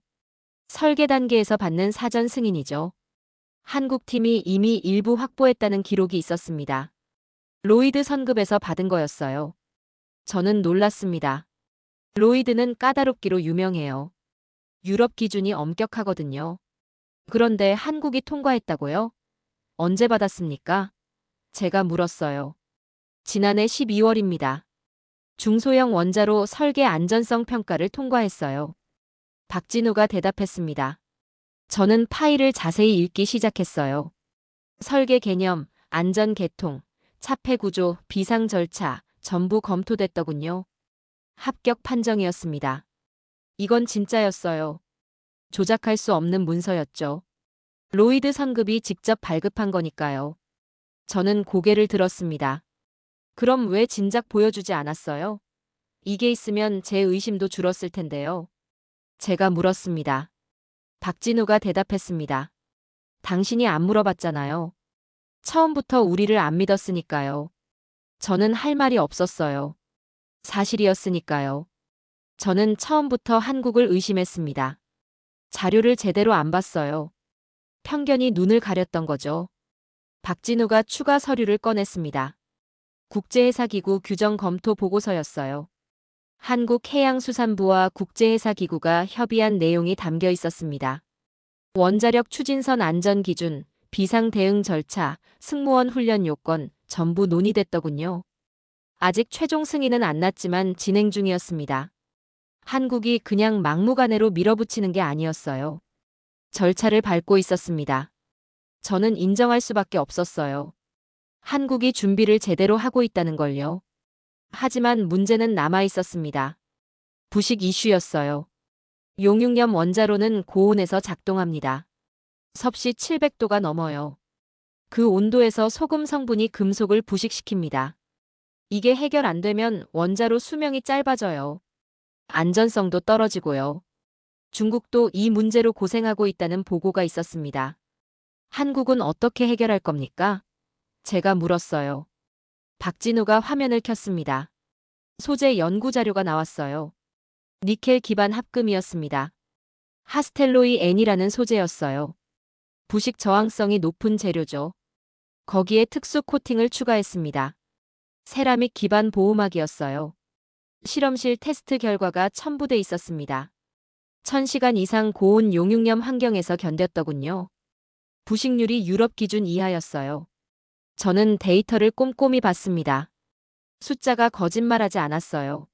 설계 단계에서 받는 사전 승인이죠. 한국팀이 이미 일부 확보했다는 기록이 있었습니다. 로이드 선급에서 받은 거였어요. 저는 놀랐습니다. 로이드는 까다롭기로 유명해요. 유럽 기준이 엄격하거든요. 그런데 한국이 통과했다고요? 언제 받았습니까? 제가 물었어요. 지난해 12월입니다. 중소형 원자로 설계 안전성 평가를 통과했어요. 박진우가 대답했습니다. 저는 파일을 자세히 읽기 시작했어요. 설계 개념, 안전 계통, 차폐 구조, 비상 절차 전부 검토됐더군요. 합격 판정이었습니다. 이건 진짜였어요. 조작할 수 없는 문서였죠. 로이드 선급이 직접 발급한 거니까요. 저는 고개를 들었습니다. 그럼 왜 진작 보여주지 않았어요? 이게 있으면 제 의심도 줄었을 텐데요. 제가 물었습니다. 박진우가 대답했습니다. 당신이 안 물어봤잖아요. 처음부터 우리를 안 믿었으니까요. 저는 할 말이 없었어요. 사실이었으니까요. 저는 처음부터 한국을 의심했습니다. 자료를 제대로 안 봤어요. 편견이 눈을 가렸던 거죠. 박진우가 추가 서류를 꺼냈습니다. 국제해사기구 규정 검토 보고서였어요. 한국해양수산부와 국제해사기구가 협의한 내용이 담겨 있었습니다. 원자력 추진선 안전기준, 비상대응 절차, 승무원 훈련 요건 전부 논의됐더군요. 아직 최종 승인은 안 났지만 진행 중이었습니다. 한국이 그냥 막무가내로 밀어붙이는 게 아니었어요. 절차를 밟고 있었습니다. 저는 인정할 수밖에 없었어요. 한국이 준비를 제대로 하고 있다는 걸요. 하지만 문제는 남아 있었습니다. 부식 이슈였어요. 용융염 원자로는 고온에서 작동합니다. 섭씨 700도가 넘어요. 그 온도에서 소금 성분이 금속을 부식시킵니다. 이게 해결 안 되면 원자로 수명이 짧아져요. 안전성도 떨어지고요. 중국도 이 문제로 고생하고 있다는 보고가 있었습니다. 한국은 어떻게 해결할 겁니까? 제가 물었어요. 박진우가 화면을 켰습니다. 소재 연구 자료가 나왔어요. 니켈 기반 합금이었습니다. 하스텔로이 N이라는 소재였어요. 부식 저항성이 높은 재료죠. 거기에 특수 코팅을 추가했습니다. 세라믹 기반 보호막이었어요. 실험실 테스트 결과가 첨부돼 있었습니다. 1000시간 이상 고온 용융염 환경에서 견뎠더군요. 부식률이 유럽 기준 이하였어요. 저는 데이터를 꼼꼼히 봤습니다. 숫자가 거짓말하지 않았어요.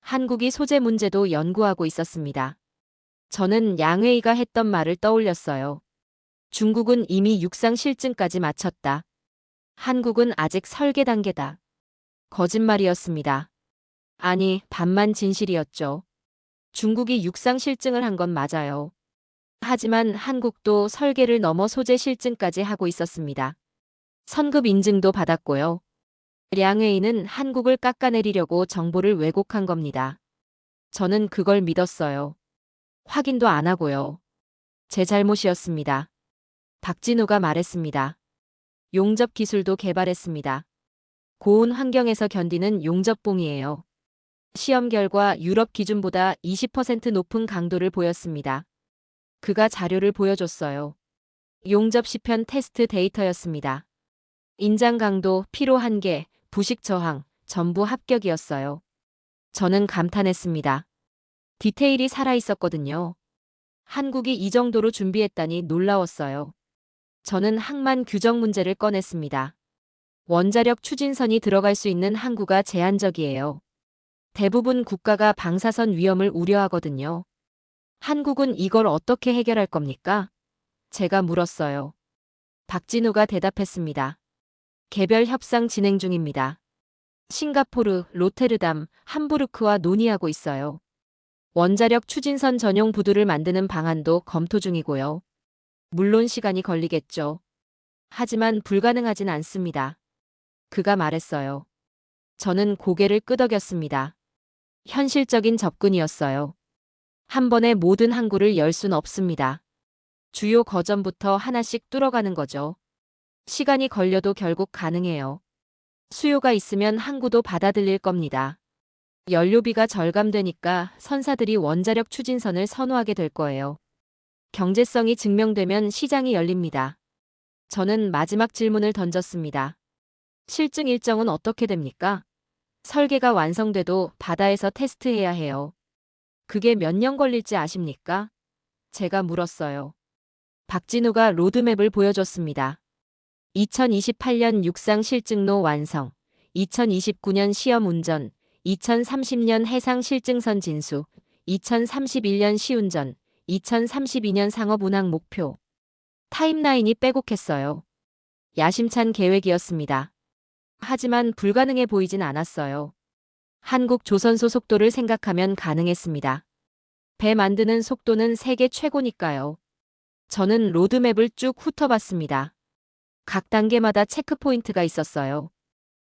한국이 소재 문제도 연구하고 있었습니다. 저는 양회의가 했던 말을 떠올렸어요. 중국은 이미 육상 실증까지 마쳤다. 한국은 아직 설계 단계다. 거짓말이었습니다. 아니, 반만 진실이었죠. 중국이 육상 실증을 한 건 맞아요. 하지만 한국도 설계를 넘어 소재 실증까지 하고 있었습니다. 선급 인증도 받았고요. 량회의는 한국을 깎아내리려고 정보를 왜곡한 겁니다. 저는 그걸 믿었어요. 확인도 안 하고요. 제 잘못이었습니다. 박진우가 말했습니다. 용접 기술도 개발했습니다. 고온 환경에서 견디는 용접봉이에요. 시험 결과 유럽 기준보다 20% 높은 강도를 보였습니다. 그가 자료를 보여줬어요. 용접시편 테스트 데이터였습니다. 인장 강도, 피로 한계, 부식 저항, 전부 합격이었어요. 저는 감탄했습니다. 디테일이 살아있었거든요. 한국이 이 정도로 준비했다니 놀라웠어요. 저는 항만 규정 문제를 꺼냈습니다. 원자력 추진선이 들어갈 수 있는 항구가 제한적이에요. 대부분 국가가 방사선 위험을 우려하거든요. 한국은 이걸 어떻게 해결할 겁니까? 제가 물었어요. 박진우가 대답했습니다. 개별 협상 진행 중입니다. 싱가포르, 로테르담, 함부르크와 논의하고 있어요. 원자력 추진선 전용 부두를 만드는 방안도 검토 중이고요. 물론 시간이 걸리겠죠. 하지만 불가능하진 않습니다. 그가 말했어요. 저는 고개를 끄덕였습니다. 현실적인 접근이었어요. 한 번에 모든 항구를 열 순 없습니다. 주요 거점부터 하나씩 뚫어가는 거죠. 시간이 걸려도 결국 가능해요. 수요가 있으면 항구도 받아들일 겁니다. 연료비가 절감되니까 선사들이 원자력 추진선을 선호하게 될 거예요. 경제성이 증명되면 시장이 열립니다. 저는 마지막 질문을 던졌습니다. 실증 일정은 어떻게 됩니까? 설계가 완성돼도 바다에서 테스트해야 해요. 그게 몇 년 걸릴지 아십니까? 제가 물었어요. 박진우가 로드맵을 보여줬습니다. 2028년 육상 실증로 완성, 2029년 시험 운전, 2030년 해상 실증선 진수, 2031년 시운전, 2032년 상업 운항 목표. 타임라인이 빼곡했어요. 야심찬 계획이었습니다. 하지만 불가능해 보이진 않았어요. 한국 조선소 속도를 생각하면 가능했습니다. 배 만드는 속도는 세계 최고니까요. 저는 로드맵을 쭉 훑어봤습니다. 각 단계마다 체크포인트가 있었어요.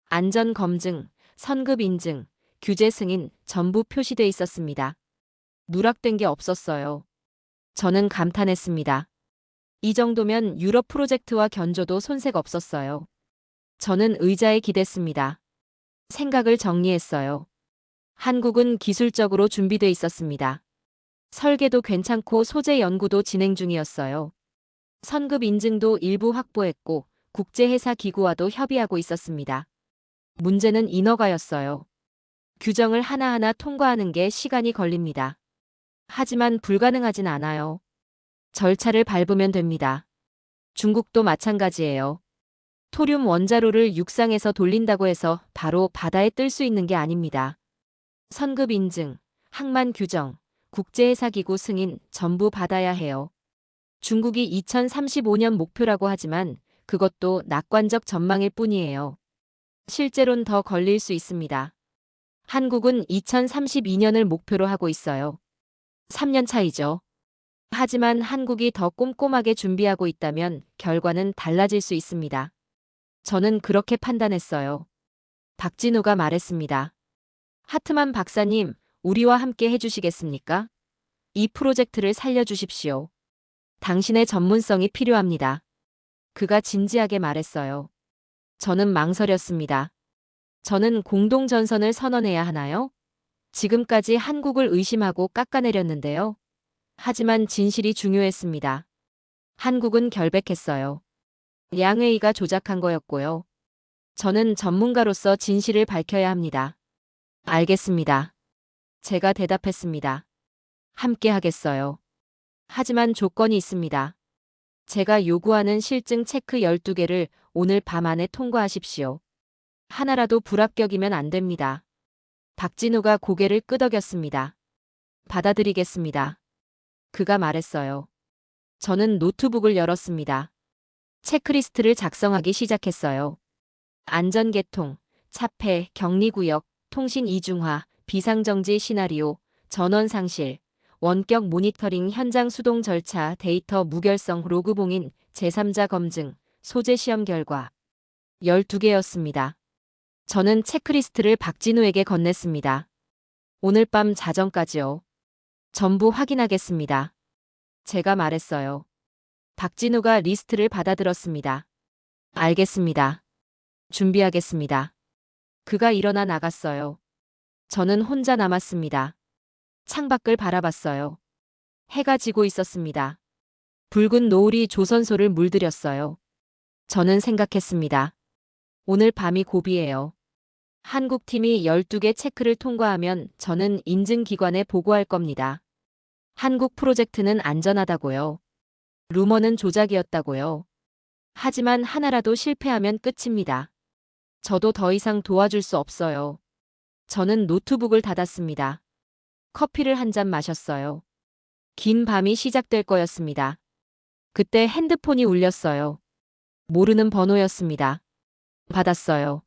안전 검증, 선급 인증, 규제 승인 전부 표시돼 있었습니다. 누락된 게 없었어요. 저는 감탄했습니다. 이 정도면 유럽 프로젝트와 견줘도 손색 없었어요. 저는 의자에 기댔습니다. 생각을 정리했어요. 한국은 기술적으로 준비돼 있었습니다. 설계도 괜찮고 소재 연구도 진행 중이었어요. 선급 인증도 일부 확보했고 국제회사 기구와도 협의하고 있었습니다. 문제는 인허가였어요. 규정을 하나하나 통과하는 게 시간이 걸립니다. 하지만 불가능하진 않아요. 절차를 밟으면 됩니다. 중국도 마찬가지예요. 토륨 원자로를 육상에서 돌린다고 해서 바로 바다에 뜰 수 있는 게 아닙니다. 선급 인증, 항만 규정, 국제회사기구 승인 전부 받아야 해요. 중국이 2035년 목표라고 하지만 그것도 낙관적 전망일 뿐이에요. 실제론 더 걸릴 수 있습니다. 한국은 2032년을 목표로 하고 있어요. 3년 차이죠. 하지만 한국이 더 꼼꼼하게 준비하고 있다면 결과는 달라질 수 있습니다. 저는 그렇게 판단했어요. 박진우가 말했습니다. 하트만 박사님, 우리와 함께 해주시겠습니까? 이 프로젝트를 살려주십시오. 당신의 전문성이 필요합니다. 그가 진지하게 말했어요. 저는 망설였습니다. 저는 공동전선을 선언해야 하나요? 지금까지 한국을 의심하고 깎아내렸는데요. 하지만 진실이 중요했습니다. 한국은 결백했어요. 량회의가 조작한 거였고요. 저는 전문가로서 진실을 밝혀야 합니다. 알겠습니다. 제가 대답했습니다. 함께 하겠어요. 하지만 조건이 있습니다. 제가 요구하는 실증 체크 12개를 오늘 밤 안에 통과하십시오. 하나라도 불합격이면 안 됩니다. 박진우가 고개를 끄덕였습니다. 받아들이겠습니다. 그가 말했어요. 저는 노트북을 열었습니다. 체크리스트를 작성하기 시작했어요. 안전개통, 차폐, 격리구역, 통신 이중화, 비상정지 시나리오, 전원상실, 원격 모니터링 현장 수동 절차, 데이터 무결성 로그 봉인, 제3자 검증, 소재 시험 결과. 12개였습니다. 저는 체크리스트를 박진우에게 건넸습니다. 오늘 밤 자정까지요. 전부 확인하겠습니다. 제가 말했어요. 박진우가 리스트를 받아들었습니다. 알겠습니다. 준비하겠습니다. 그가 일어나 나갔어요. 저는 혼자 남았습니다. 창밖을 바라봤어요. 해가 지고 있었습니다. 붉은 노을이 조선소를 물들였어요. 저는 생각했습니다. 오늘 밤이 고비예요. 한국팀이 12개 체크를 통과하면 저는 인증기관에 보고할 겁니다. 한국 프로젝트는 안전하다고요. 루머는 조작이었다고요. 하지만 하나라도 실패하면 끝입니다. 저도 더 이상 도와줄 수 없어요. 저는 노트북을 닫았습니다. 커피를 한 잔 마셨어요. 긴 밤이 시작될 거였습니다. 그때 핸드폰이 울렸어요. 모르는 번호였습니다. 받았어요.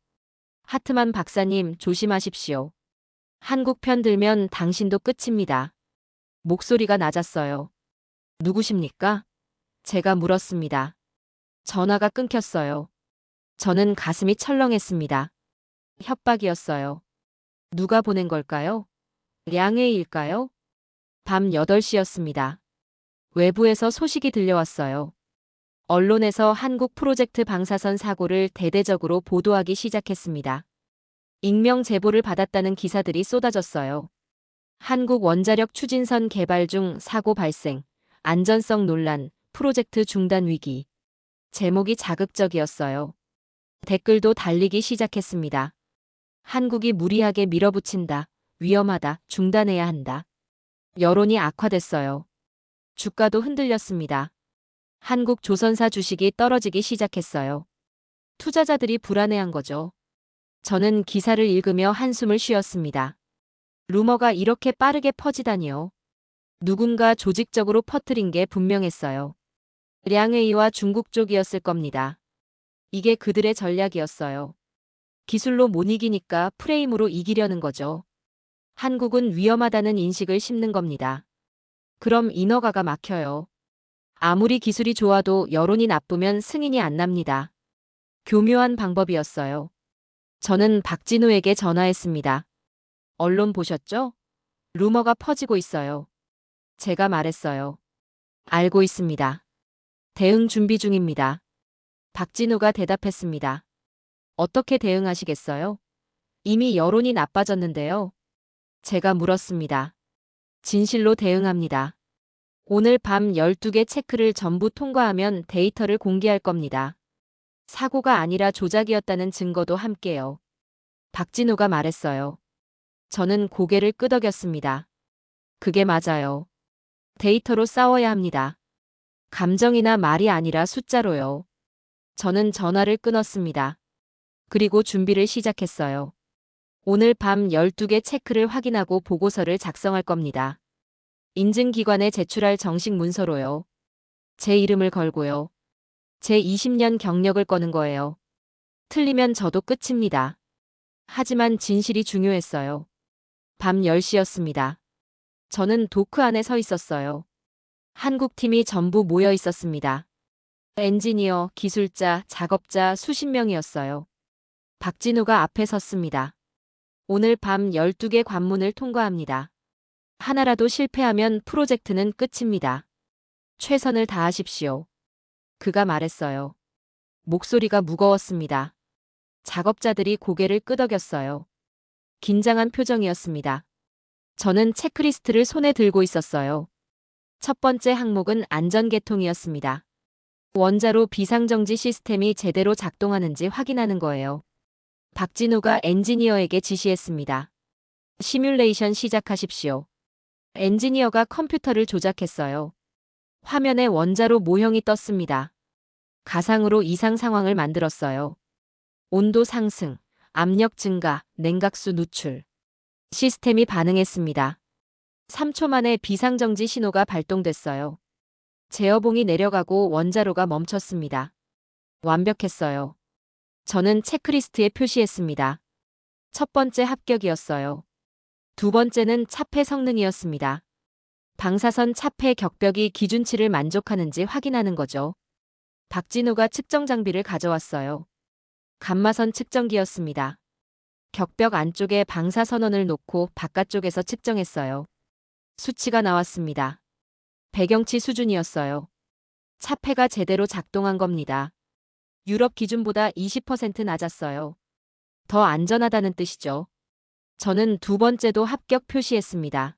하트만 박사님 조심하십시오. 한국 편 들면 당신도 끝입니다. 목소리가 낮았어요. 누구십니까? 제가 물었습니다. 전화가 끊겼어요. 저는 가슴이 철렁했습니다. 협박이었어요. 누가 보낸 걸까요? 량회일까요? 밤 8시였습니다. 외부에서 소식이 들려왔어요. 언론에서 한국 프로젝트 방사선 사고를 대대적으로 보도하기 시작했습니다. 익명 제보를 받았다는 기사들이 쏟아졌어요. 한국 원자력 추진선 개발 중 사고 발생, 안전성 논란, 프로젝트 중단 위기. 제목이 자극적이었어요. 댓글도 달리기 시작했습니다. 한국이 무리하게 밀어붙인다. 위험하다. 중단해야 한다. 여론이 악화됐어요. 주가도 흔들렸습니다. 한국 조선사 주식이 떨어지기 시작했어요. 투자자들이 불안해한 거죠. 저는 기사를 읽으며 한숨을 쉬었습니다. 루머가 이렇게 빠르게 퍼지다니요. 누군가 조직적으로 퍼뜨린 게 분명했어요. 량회이와 중국 쪽이었을 겁니다. 이게 그들의 전략이었어요. 기술로 못 이기니까 프레임으로 이기려는 거죠. 한국은 위험하다는 인식을 심는 겁니다. 그럼 인허가가 막혀요. 아무리 기술이 좋아도 여론이 나쁘면 승인이 안 납니다. 교묘한 방법이었어요. 저는 박진우에게 전화했습니다. 언론 보셨죠? 루머가 퍼지고 있어요. 제가 말했어요. 알고 있습니다. 대응 준비 중입니다. 박진우가 대답했습니다. 어떻게 대응하시겠어요? 이미 여론이 나빠졌는데요. 제가 물었습니다. 진실로 대응합니다. 오늘 밤 12개 체크를 전부 통과하면 데이터를 공개할 겁니다. 사고가 아니라 조작이었다는 증거도 함께요. 박진우가 말했어요. 저는 고개를 끄덕였습니다. 그게 맞아요. 데이터로 싸워야 합니다. 감정이나 말이 아니라 숫자로요. 저는 전화를 끊었습니다. 그리고 준비를 시작했어요. 오늘 밤 12개 체크를 확인하고 보고서를 작성할 겁니다. 인증기관에 제출할 정식 문서로요. 제 이름을 걸고요. 제 20년 경력을 거는 거예요. 틀리면 저도 끝입니다. 하지만 진실이 중요했어요. 밤 10시였습니다. 저는 도크 안에 서 있었어요. 한국팀이 전부 모여 있었습니다. 엔지니어, 기술자, 작업자 수십 명이었어요. 박진우가 앞에 섰습니다. 오늘 밤 12개 관문을 통과합니다. 하나라도 실패하면 프로젝트는 끝입니다. 최선을 다하십시오. 그가 말했어요. 목소리가 무거웠습니다. 작업자들이 고개를 끄덕였어요. 긴장한 표정이었습니다. 저는 체크리스트를 손에 들고 있었어요. 첫 번째 항목은 안전개통이었습니다. 원자로 비상정지 시스템이 제대로 작동하는지 확인하는 거예요. 박진우가 엔지니어에게 지시했습니다. 시뮬레이션 시작하십시오. 엔지니어가 컴퓨터를 조작했어요. 화면에 원자로 모형이 떴습니다. 가상으로 이상 상황을 만들었어요. 온도 상승, 압력 증가, 냉각수 누출. 시스템이 반응했습니다. 3초 만에 비상정지 신호가 발동됐어요. 제어봉이 내려가고 원자로가 멈췄습니다. 완벽했어요. 저는 체크리스트에 표시했습니다. 첫 번째 합격이었어요. 두 번째는 차폐 성능이었습니다. 방사선 차폐 격벽이 기준치를 만족하는지 확인하는 거죠. 박진우가 측정 장비를 가져왔어요. 감마선 측정기였습니다. 격벽 안쪽에 방사선원을 놓고 바깥쪽에서 측정했어요. 수치가 나왔습니다. 배경치 수준이었어요. 차폐가 제대로 작동한 겁니다. 유럽 기준보다 20% 낮았어요. 더 안전하다는 뜻이죠. 저는 두 번째도 합격 표시했습니다.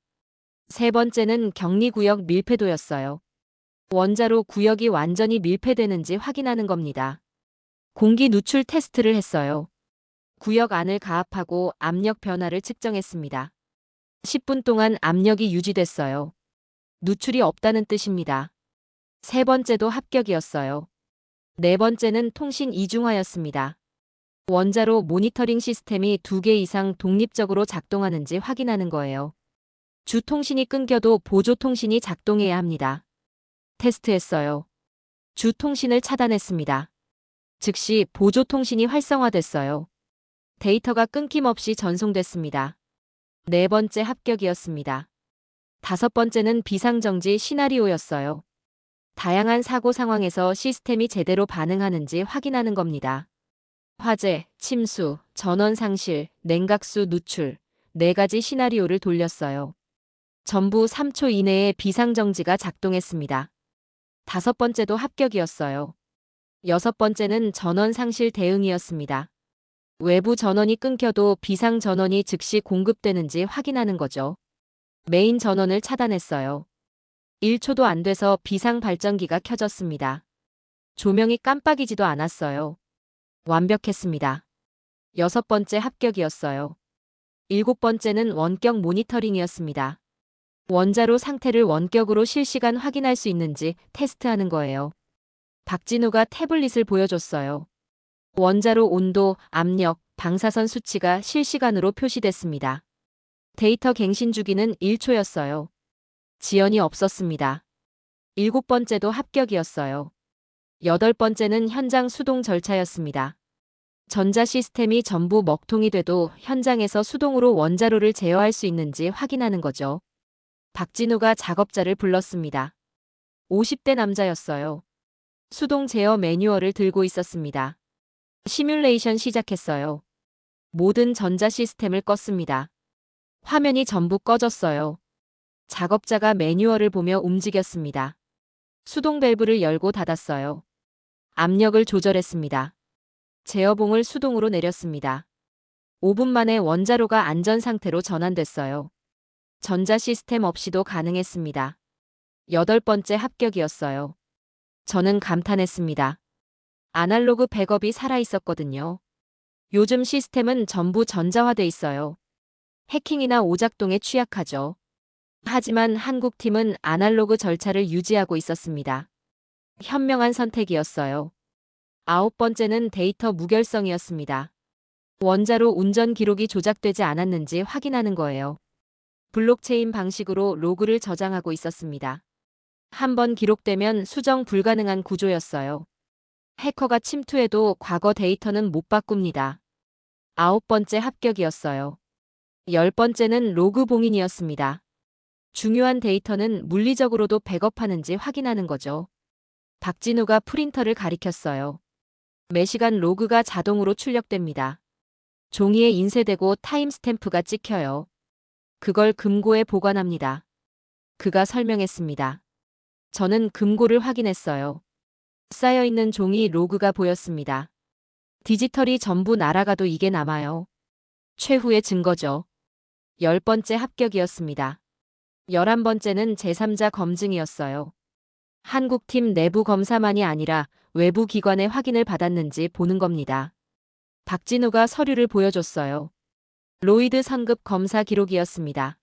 세 번째는 격리구역 밀폐도였어요. 원자로 구역이 완전히 밀폐되는지 확인하는 겁니다. 공기 누출 테스트를 했어요. 구역 안을 가압하고 압력 변화를 측정했습니다. 10분 동안 압력이 유지됐어요. 누출이 없다는 뜻입니다. 세 번째도 합격이었어요. 네 번째는 통신 이중화였습니다. 원자로 모니터링 시스템이 2개 이상 독립적으로 작동하는지 확인하는 거예요. 주 통신이 끊겨도 보조 통신이 작동해야 합니다. 테스트했어요. 주 통신을 차단했습니다. 즉시 보조 통신이 활성화됐어요. 데이터가 끊김없이 전송됐습니다. 네 번째 합격이었습니다. 다섯 번째는 비상정지 시나리오였어요. 다양한 사고 상황에서 시스템이 제대로 반응하는지 확인하는 겁니다. 화재, 침수, 전원 상실, 냉각수 누출, 4가지 시나리오를 돌렸어요. 전부 3초 이내에 비상정지가 작동했습니다. 다섯 번째도 합격이었어요. 여섯 번째는 전원 상실 대응이었습니다. 외부 전원이 끊겨도 비상 전원이 즉시 공급되는지 확인하는 거죠. 메인 전원을 차단했어요. 1초도 안 돼서 비상 발전기가 켜졌습니다. 조명이 깜빡이지도 않았어요. 완벽했습니다. 여섯 번째 합격이었어요. 일곱 번째는 원격 모니터링이었습니다. 원자로 상태를 원격으로 실시간 확인할 수 있는지 테스트하는 거예요. 박진우가 태블릿을 보여줬어요. 원자로 온도, 압력, 방사선 수치가 실시간으로 표시됐습니다. 데이터 갱신 주기는 1초였어요. 지연이 없었습니다. 일곱 번째도 합격이었어요. 여덟 번째는 현장 수동 절차였습니다. 전자 시스템이 전부 먹통이 돼도 현장에서 수동으로 원자로를 제어할 수 있는지 확인하는 거죠. 박진우가 작업자를 불렀습니다. 50대 남자였어요. 수동 제어 매뉴얼을 들고 있었습니다. 시뮬레이션 시작했어요. 모든 전자 시스템을 껐습니다. 화면이 전부 꺼졌어요. 작업자가 매뉴얼을 보며 움직였습니다. 수동 밸브를 열고 닫았어요. 압력을 조절했습니다. 제어봉을 수동으로 내렸습니다. 5분 만에 원자로가 안전 상태로 전환됐어요. 전자 시스템 없이도 가능했습니다. 여덟 번째 합격이었어요. 저는 감탄했습니다. 아날로그 백업이 살아있었거든요. 요즘 시스템은 전부 전자화돼 있어요. 해킹이나 오작동에 취약하죠. 하지만 한국팀은 아날로그 절차를 유지하고 있었습니다. 현명한 선택이었어요. 아홉 번째는 데이터 무결성이었습니다. 원자로 운전 기록이 조작되지 않았는지 확인하는 거예요. 블록체인 방식으로 로그를 저장하고 있었습니다. 한번 기록되면 수정 불가능한 구조였어요. 해커가 침투해도 과거 데이터는 못 바꿉니다. 아홉 번째 합격이었어요. 열 번째는 로그 봉인이었습니다. 중요한 데이터는 물리적으로도 백업하는지 확인하는 거죠. 박진우가 프린터를 가리켰어요. 매시간 로그가 자동으로 출력됩니다. 종이에 인쇄되고 타임스탬프가 찍혀요. 그걸 금고에 보관합니다. 그가 설명했습니다. 저는 금고를 확인했어요. 쌓여있는 종이 로그가 보였습니다. 디지털이 전부 날아가도 이게 남아요. 최후의 증거죠. 열 번째 합격이었습니다. 11번째는 제3자 검증이었어요. 한국팀 내부 검사만이 아니라 외부 기관의 확인을 받았는지 보는 겁니다. 박진우가 서류를 보여줬어요. 로이드 선급 검사 기록이었습니다.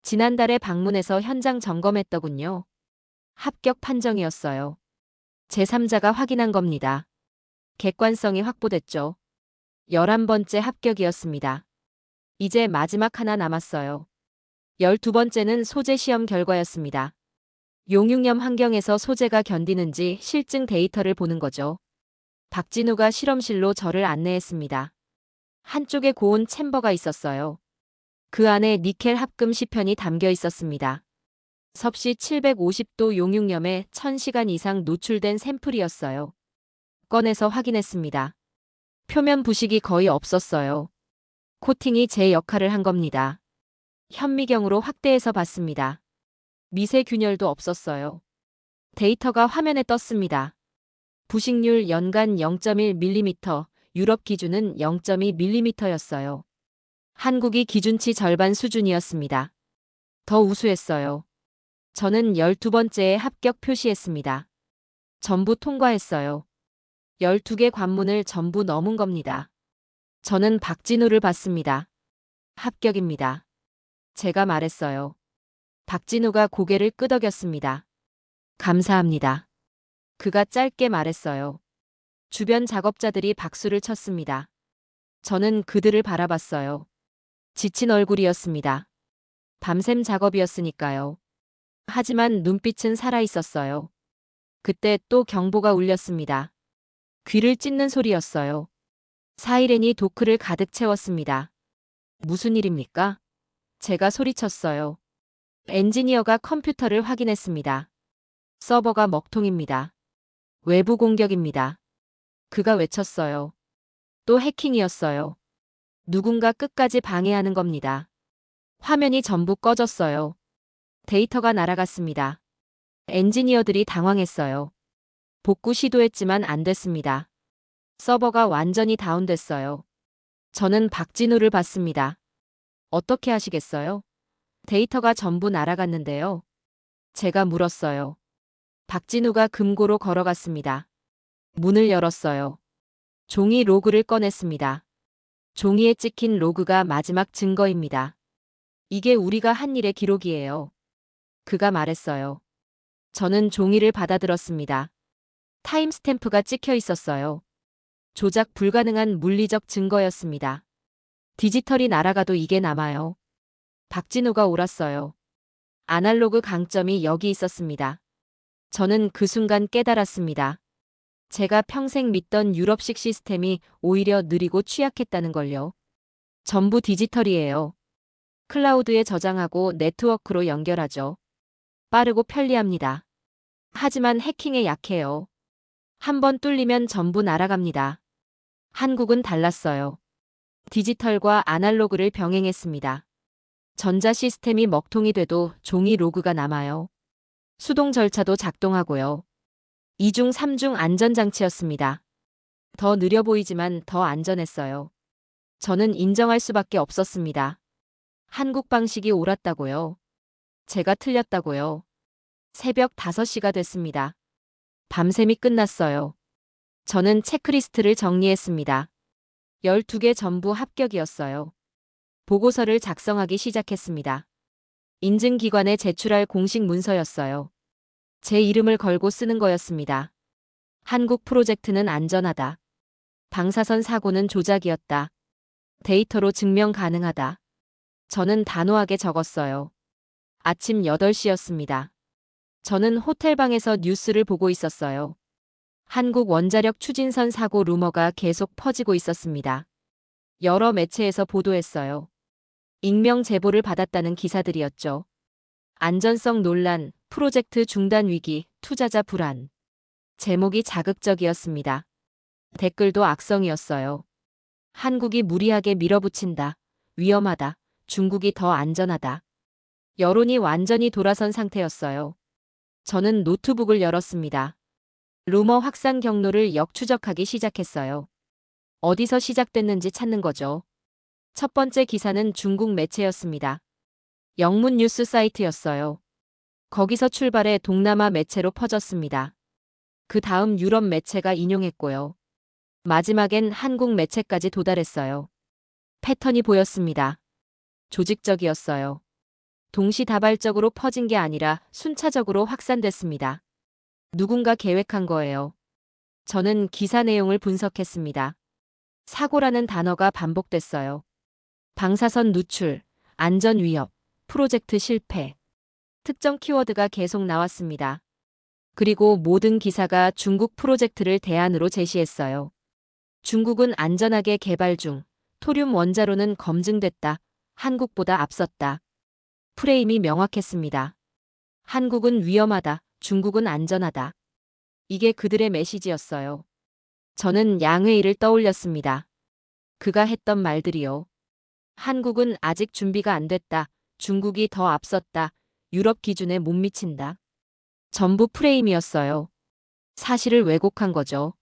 지난달에 방문해서 현장 점검했더군요. 합격 판정이었어요. 제3자가 확인한 겁니다. 객관성이 확보됐죠. 11번째 합격이었습니다. 이제 마지막 하나 남았어요. 12번째는 소재 시험 결과였습니다. 용융염 환경에서 소재가 견디는지 실증 데이터를 보는 거죠. 박진우가 실험실로 저를 안내했습니다. 한쪽에 고온 챔버가 있었어요. 그 안에 니켈 합금 시편이 담겨 있었습니다. 섭씨 750도 용융염에 1000시간 이상 노출된 샘플이었어요. 꺼내서 확인했습니다. 표면 부식이 거의 없었어요. 코팅이 제 역할을 한 겁니다. 현미경으로 확대해서 봤습니다. 미세 균열도 없었어요. 데이터가 화면에 떴습니다. 부식률 연간 0.1mm, 유럽 기준은 0.2mm였어요. 한국이 기준치 절반 수준이었습니다. 더 우수했어요. 저는 12번째에 합격 표시했습니다. 전부 통과했어요. 12개 관문을 전부 넘은 겁니다. 저는 박진우를 봤습니다. 합격입니다. 제가 말했어요. 박진우가 고개를 끄덕였습니다. 감사합니다. 그가 짧게 말했어요. 주변 작업자들이 박수를 쳤습니다. 저는 그들을 바라봤어요. 지친 얼굴이었습니다. 밤샘 작업이었으니까요. 하지만 눈빛은 살아있었어요. 그때 또 경보가 울렸습니다. 귀를 찢는 소리였어요. 사이렌이 도크를 가득 채웠습니다. 무슨 일입니까? 제가 소리쳤어요. 엔지니어가 컴퓨터를 확인했습니다. 서버가 먹통입니다. 외부 공격입니다. 그가 외쳤어요. 또 해킹이었어요. 누군가 끝까지 방해하는 겁니다. 화면이 전부 꺼졌어요. 데이터가 날아갔습니다. 엔지니어들이 당황했어요. 복구 시도했지만 안 됐습니다. 서버가 완전히 다운됐어요. 저는 박진우를 봤습니다. 어떻게 하시겠어요? 데이터가 전부 날아갔는데요. 제가 물었어요. 박진우가 금고로 걸어갔습니다. 문을 열었어요. 종이 로그를 꺼냈습니다. 종이에 찍힌 로그가 마지막 증거입니다. 이게 우리가 한 일의 기록이에요. 그가 말했어요. 저는 종이를 받아들었습니다. 타임스탬프가 찍혀 있었어요. 조작 불가능한 물리적 증거였습니다. 디지털이 날아가도 이게 남아요. 박진우가 옳았어요. 아날로그 강점이 여기 있었습니다. 저는 그 순간 깨달았습니다. 제가 평생 믿던 유럽식 시스템이 오히려 느리고 취약했다는 걸요. 전부 디지털이에요. 클라우드에 저장하고 네트워크로 연결하죠. 빠르고 편리합니다. 하지만 해킹에 약해요. 한번 뚫리면 전부 날아갑니다. 한국은 달랐어요. 디지털과 아날로그를 병행했습니다. 전자 시스템이 먹통이 돼도 종이 로그가 남아요. 수동 절차도 작동하고요. 2중 3중 안전장치였습니다. 더 느려 보이지만 더 안전했어요. 저는 인정할 수밖에 없었습니다. 한국 방식이 옳았다고요. 제가 틀렸다고요. 새벽 5시가 됐습니다. 밤샘이 끝났어요. 저는 체크리스트를 정리했습니다. 12개 전부 합격이었어요. 보고서를 작성하기 시작했습니다. 인증기관에 제출할 공식 문서였어요. 제 이름을 걸고 쓰는 거였습니다. 한국 프로젝트는 안전하다. 방사선 사고는 조작이었다. 데이터로 증명 가능하다. 저는 단호하게 적었어요. 아침 8시였습니다. 저는 호텔방에서 뉴스를 보고 있었어요. 한국 원자력 추진선 사고 루머가 계속 퍼지고 있었습니다. 여러 매체에서 보도했어요. 익명 제보를 받았다는 기사들이었죠. 안전성 논란, 프로젝트 중단 위기, 투자자 불안. 제목이 자극적이었습니다. 댓글도 악성이었어요. 한국이 무리하게 밀어붙인다. 위험하다. 중국이 더 안전하다. 여론이 완전히 돌아선 상태였어요. 저는 노트북을 열었습니다. 루머 확산 경로를 역추적하기 시작했어요. 어디서 시작됐는지 찾는 거죠. 첫 번째 기사는 중국 매체였습니다. 영문 뉴스 사이트였어요. 거기서 출발해 동남아 매체로 퍼졌습니다. 그 다음 유럽 매체가 인용했고요. 마지막엔 한국 매체까지 도달했어요. 패턴이 보였습니다. 조직적이었어요. 동시다발적으로 퍼진 게 아니라 순차적으로 확산됐습니다. 누군가 계획한 거예요. 저는 기사 내용을 분석했습니다. 사고라는 단어가 반복됐어요. 방사선 누출, 안전 위협, 프로젝트 실패. 특정 키워드가 계속 나왔습니다. 그리고 모든 기사가 중국 프로젝트를 대안으로 제시했어요. 중국은 안전하게 개발 중, 토륨 원자로는 검증됐다. 한국보다 앞섰다. 프레임이 명확했습니다. 한국은 위험하다. 중국은 안전하다. 이게 그들의 메시지였어요. 저는 양회의를 떠올렸습니다. 그가 했던 말들이요. 한국은 아직 준비가 안 됐다. 중국이 더 앞섰다. 유럽 기준에 못 미친다. 전부 프레임이었어요. 사실을 왜곡한 거죠.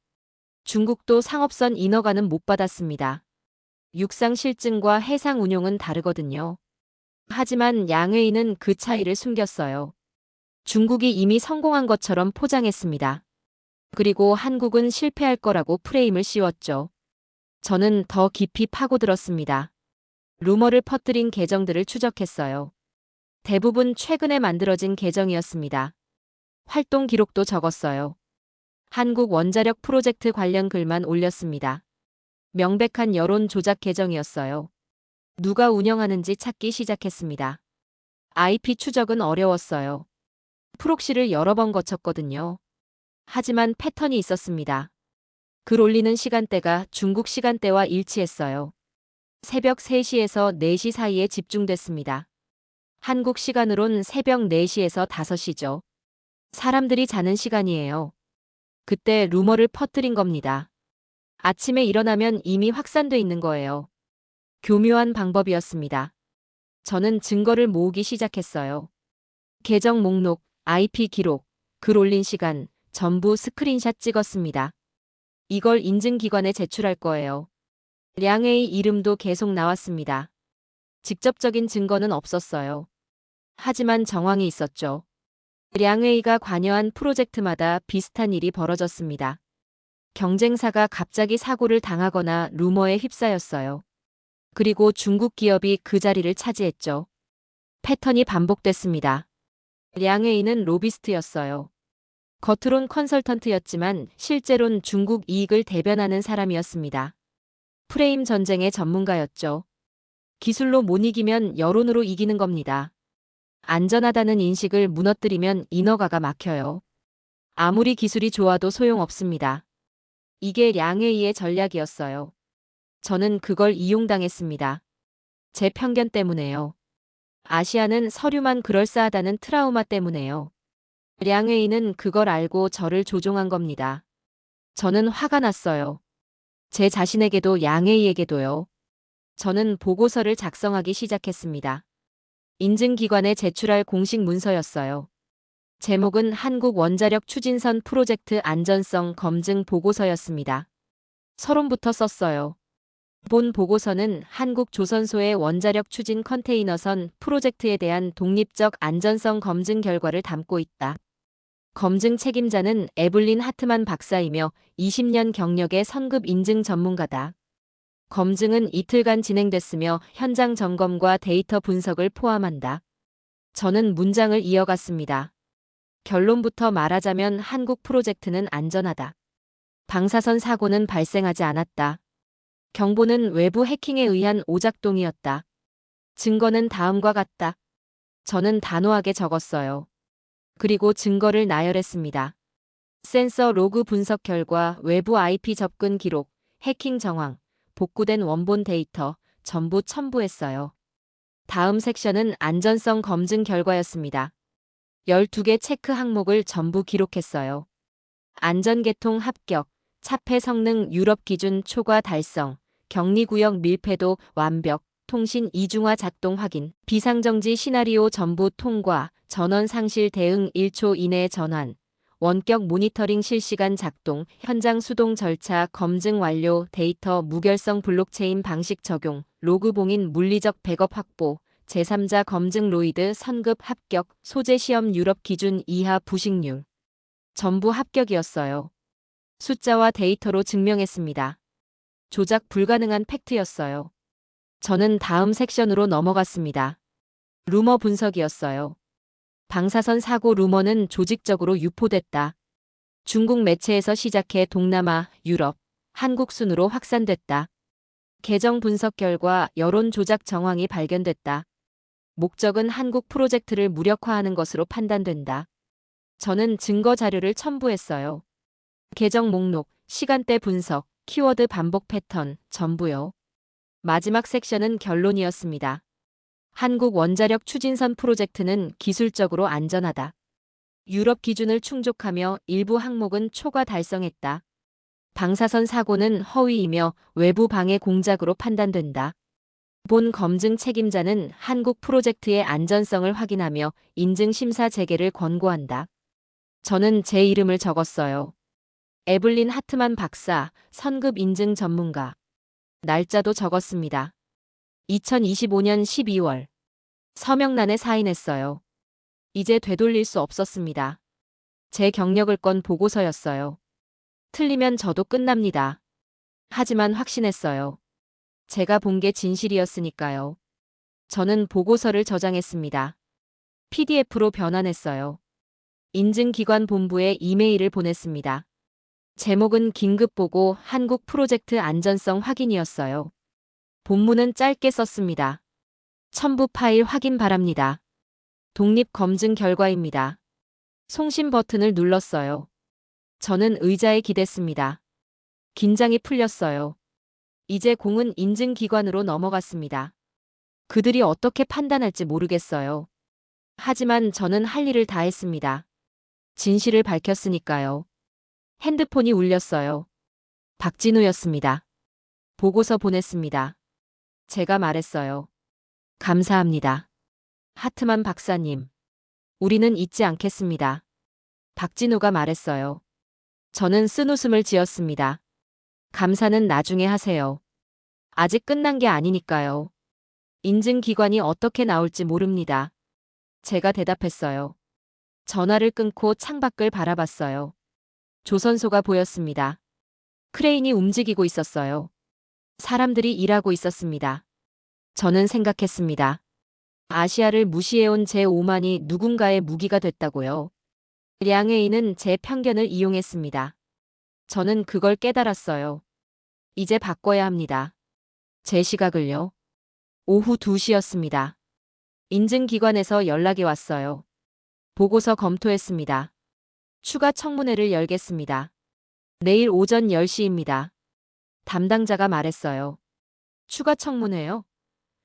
중국도 상업선 인허가는 못 받았습니다. 육상 실증과 해상 운용은 다르거든요. 하지만 양회의는 그 차이를 숨겼어요. 중국이 이미 성공한 것처럼 포장했습니다. 그리고 한국은 실패할 거라고 프레임을 씌웠죠. 저는 더 깊이 파고들었습니다. 루머를 퍼뜨린 계정들을 추적했어요. 대부분 최근에 만들어진 계정이었습니다. 활동 기록도 적었어요. 한국 원자력 프로젝트 관련 글만 올렸습니다. 명백한 여론 조작 계정이었어요. 누가 운영하는지 찾기 시작했습니다. IP 추적은 어려웠어요. 프록시를 여러 번 거쳤거든요. 하지만 패턴이 있었습니다. 글 올리는 시간대가 중국 시간대와 일치했어요. 새벽 3시에서 4시 사이에 집중됐습니다. 한국 시간으론 새벽 4시에서 5시죠. 사람들이 자는 시간이에요. 그때 루머를 퍼뜨린 겁니다. 아침에 일어나면 이미 확산돼 있는 거예요. 교묘한 방법이었습니다. 저는 증거를 모으기 시작했어요. 계정 목록, IP 기록, 글 올린 시간, 전부 스크린샷 찍었습니다. 이걸 인증기관에 제출할 거예요. 량웨이 이름도 계속 나왔습니다. 직접적인 증거는 없었어요. 하지만 정황이 있었죠. 량웨이가 관여한 프로젝트마다 비슷한 일이 벌어졌습니다. 경쟁사가 갑자기 사고를 당하거나 루머에 휩싸였어요. 그리고 중국 기업이 그 자리를 차지했죠. 패턴이 반복됐습니다. 량웨이는 로비스트였어요. 겉으론 컨설턴트였지만 실제론 중국 이익을 대변하는 사람이었습니다. 프레임 전쟁의 전문가였죠. 기술로 못 이기면 여론으로 이기는 겁니다. 안전하다는 인식을 무너뜨리면 인허가가 막혀요. 아무리 기술이 좋아도 소용없습니다. 이게 량웨이의 전략이었어요. 저는 그걸 이용당했습니다. 제 편견 때문에요. 아시아는 서류만 그럴싸하다는 트라우마 때문에요. 량웨이는 그걸 알고 저를 조종한 겁니다. 저는 화가 났어요. 제 자신에게도 량웨이에게도요. 저는 보고서를 작성하기 시작했습니다. 인증기관에 제출할 공식 문서였어요. 제목은 한국 원자력 추진선 프로젝트 안전성 검증 보고서였습니다. 서론부터 썼어요. 본 보고서는 한국 조선소의 원자력 추진 컨테이너선 프로젝트에 대한 독립적 안전성 검증 결과를 담고 있다. 검증 책임자는 에블린 하트만 박사이며 20년 경력의 선급 인증 전문가다. 검증은 이틀간 진행됐으며 현장 점검과 데이터 분석을 포함한다. 저는 문장을 이어갔습니다. 결론부터 말하자면 한국 프로젝트는 안전하다. 방사선 사고는 발생하지 않았다. 경보는 외부 해킹에 의한 오작동이었다. 증거는 다음과 같다. 저는 단호하게 적었어요. 그리고 증거를 나열했습니다. 센서 로그 분석 결과, 외부 IP 접근 기록, 해킹 정황, 복구된 원본 데이터 전부 첨부했어요. 다음 섹션은 안전성 검증 결과였습니다. 12개 체크 항목을 전부 기록했어요. 안전계통 합격, 차폐 성능 유럽 기준 초과 달성, 격리구역 밀폐도 완벽, 통신 이중화 작동 확인, 비상정지 시나리오 전부 통과, 전원 상실 대응 1초 이내 전환, 원격 모니터링 실시간 작동, 현장 수동 절차 검증 완료, 데이터 무결성 블록체인 방식 적용, 로그 봉인 물리적 백업 확보, 제3자 검증 로이드 선급 합격, 소재 시험 유럽 기준 이하 부식률. 전부 합격이었어요. 숫자와 데이터로 증명했습니다. 조작 불가능한 팩트였어요. 저는 다음 섹션으로 넘어갔습니다. 루머 분석이었어요. 방사선 사고 루머는 조직적으로 유포됐다. 중국 매체에서 시작해 동남아, 유럽, 한국 순으로 확산됐다. 계정 분석 결과 여론 조작 정황이 발견됐다. 목적은 한국 프로젝트를 무력화하는 것으로 판단된다. 저는 증거 자료를 첨부했어요. 계정 목록, 시간대 분석, 키워드 반복 패턴, 전부요. 마지막 섹션은 결론이었습니다. 한국 원자력 추진선 프로젝트는 기술적으로 안전하다. 유럽 기준을 충족하며 일부 항목은 초과 달성했다. 방사선 사고는 허위이며 외부 방해 공작으로 판단된다. 본 검증 책임자는 한국 프로젝트의 안전성을 확인하며 인증 심사 재개를 권고한다. 저는 제 이름을 적었어요. 에블린 하트만 박사, 선급 인증 전문가. 날짜도 적었습니다. 2025년 12월. 서명란에 사인했어요. 이제 되돌릴 수 없었습니다. 제 경력을 건 보고서였어요. 틀리면 저도 끝납니다. 하지만 확신했어요. 제가 본 게 진실이었으니까요. 저는 보고서를 저장했습니다. PDF로 변환했어요. 인증기관 본부에 이메일을 보냈습니다. 제목은 긴급보고 한국 프로젝트 안전성 확인이었어요. 본문은 짧게 썼습니다. 첨부 파일 확인 바랍니다. 독립 검증 결과입니다. 송신 버튼을 눌렀어요. 저는 의자에 기댔습니다. 긴장이 풀렸어요. 이제 공은 인증기관으로 넘어갔습니다. 그들이 어떻게 판단할지 모르겠어요. 하지만 저는 할 일을 다 했습니다. 진실을 밝혔으니까요. 핸드폰이 울렸어요. 박진우였습니다. 보고서 보냈습니다. 제가 말했어요. 감사합니다. 하트만 박사님. 우리는 잊지 않겠습니다. 박진우가 말했어요. 저는 쓴웃음을 지었습니다. 감사는 나중에 하세요. 아직 끝난 게 아니니까요. 인증기관이 어떻게 나올지 모릅니다. 제가 대답했어요. 전화를 끊고 창밖을 바라봤어요. 조선소가 보였습니다. 크레인이 움직이고 있었어요. 사람들이 일하고 있었습니다. 저는 생각했습니다. 아시아를 무시해온 제 오만이 누군가의 무기가 됐다고요. 량웨이는 제 편견을 이용했습니다. 저는 그걸 깨달았어요. 이제 바꿔야 합니다. 제 시각을요. 오후 2시였습니다. 인증기관에서 연락이 왔어요. 보고서 검토했습니다. 추가 청문회를 열겠습니다. 내일 오전 10시입니다. 담당자가 말했어요. 추가 청문회요?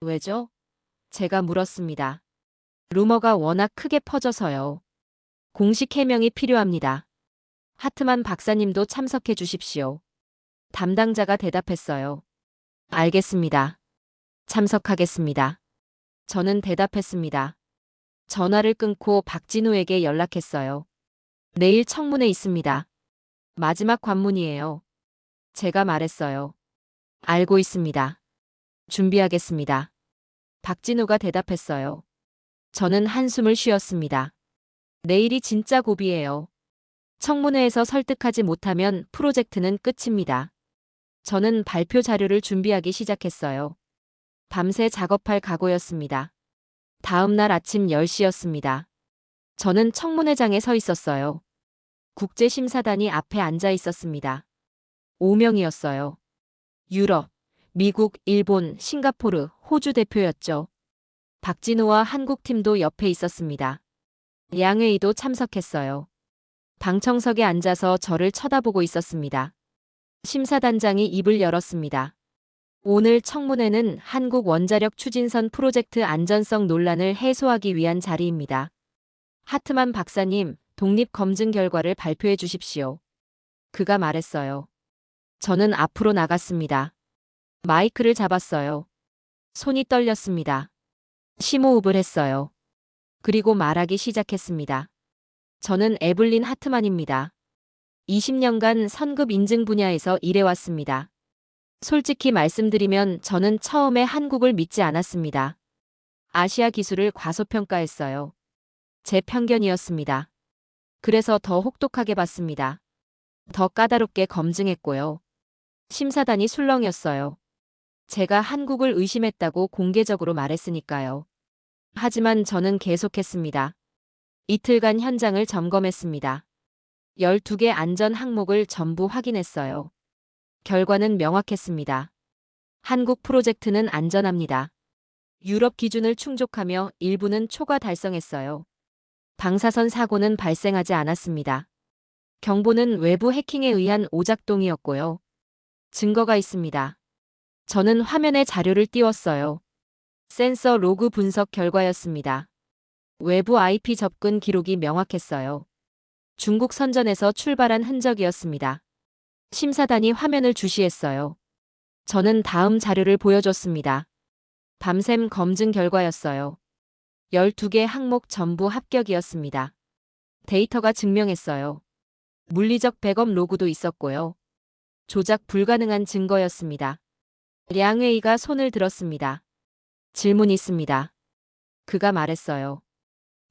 왜죠? 제가 물었습니다. 루머가 워낙 크게 퍼져서요. 공식 해명이 필요합니다. 하트만 박사님도 참석해 주십시오. 담당자가 대답했어요. 알겠습니다. 참석하겠습니다. 저는 대답했습니다. 전화를 끊고 박진우에게 연락했어요. 내일 청문회 있습니다. 마지막 관문이에요. 제가 말했어요. 알고 있습니다. 준비하겠습니다. 박진우가 대답했어요. 저는 한숨을 쉬었습니다. 내일이 진짜 고비예요. 청문회에서 설득하지 못하면 프로젝트는 끝입니다. 저는 발표 자료를 준비하기 시작했어요. 밤새 작업할 각오였습니다. 다음 날 아침 10시였습니다. 저는 청문회장에 서 있었어요. 국제심사단이 앞에 앉아 있었습니다. 5명이었어요. 유럽, 미국, 일본, 싱가포르, 호주 대표였죠. 박진우와 한국팀도 옆에 있었습니다. 량웨이도 참석했어요. 방청석에 앉아서 저를 쳐다보고 있었습니다. 심사단장이 입을 열었습니다. 오늘 청문회는 한국 원자력 추진선 프로젝트 안전성 논란을 해소하기 위한 자리입니다. 하트만 박사님, 독립 검증 결과를 발표해 주십시오. 그가 말했어요. 저는 앞으로 나갔습니다. 마이크를 잡았어요. 손이 떨렸습니다. 심호흡을 했어요. 그리고 말하기 시작했습니다. 저는 에블린 하트만입니다. 20년간 선급 인증 분야에서 일해왔습니다. 솔직히 말씀드리면 저는 처음에 한국을 믿지 않았습니다. 아시아 기술을 과소평가했어요. 제 편견이었습니다. 그래서 더 혹독하게 봤습니다. 더 까다롭게 검증했고요. 심사단이 술렁였어요. 제가 한국을 의심했다고 공개적으로 말했으니까요. 하지만 저는 계속했습니다. 이틀간 현장을 점검했습니다. 12개 안전 항목을 전부 확인했어요. 결과는 명확했습니다. 한국 프로젝트는 안전합니다. 유럽 기준을 충족하며 일부는 초과 달성했어요. 방사선 사고는 발생하지 않았습니다. 경보는 외부 해킹에 의한 오작동이었고요. 증거가 있습니다. 저는 화면에 자료를 띄웠어요. 센서 로그 분석 결과였습니다. 외부 IP 접근 기록이 명확했어요. 중국 선전에서 출발한 흔적이었습니다. 심사단이 화면을 주시했어요. 저는 다음 자료를 보여줬습니다. 밤샘 검증 결과였어요. 12개 항목 전부 합격이었습니다. 데이터가 증명했어요. 물리적 백업 로그도 있었고요. 조작 불가능한 증거였습니다. 량웨이가 손을 들었습니다. 질문 있습니다. 그가 말했어요.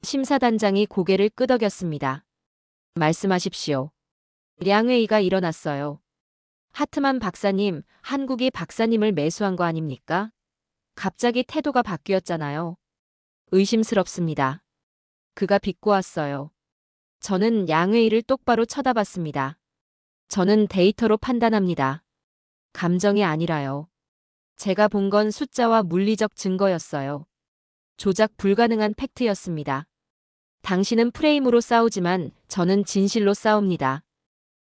심사단장이 고개를 끄덕였습니다. 말씀하십시오. 량회의가 일어났어요. 하트만 박사님, 한국이 박사님을 매수한 거 아닙니까? 갑자기 태도가 바뀌었잖아요. 의심스럽습니다. 그가 비꼬았어요. 저는 양회의를 똑바로 쳐다봤습니다. 저는 데이터로 판단합니다. 감정이 아니라요. 제가 본 건 숫자와 물리적 증거였어요. 조작 불가능한 팩트였습니다. 당신은 프레임으로 싸우지만 저는 진실로 싸웁니다.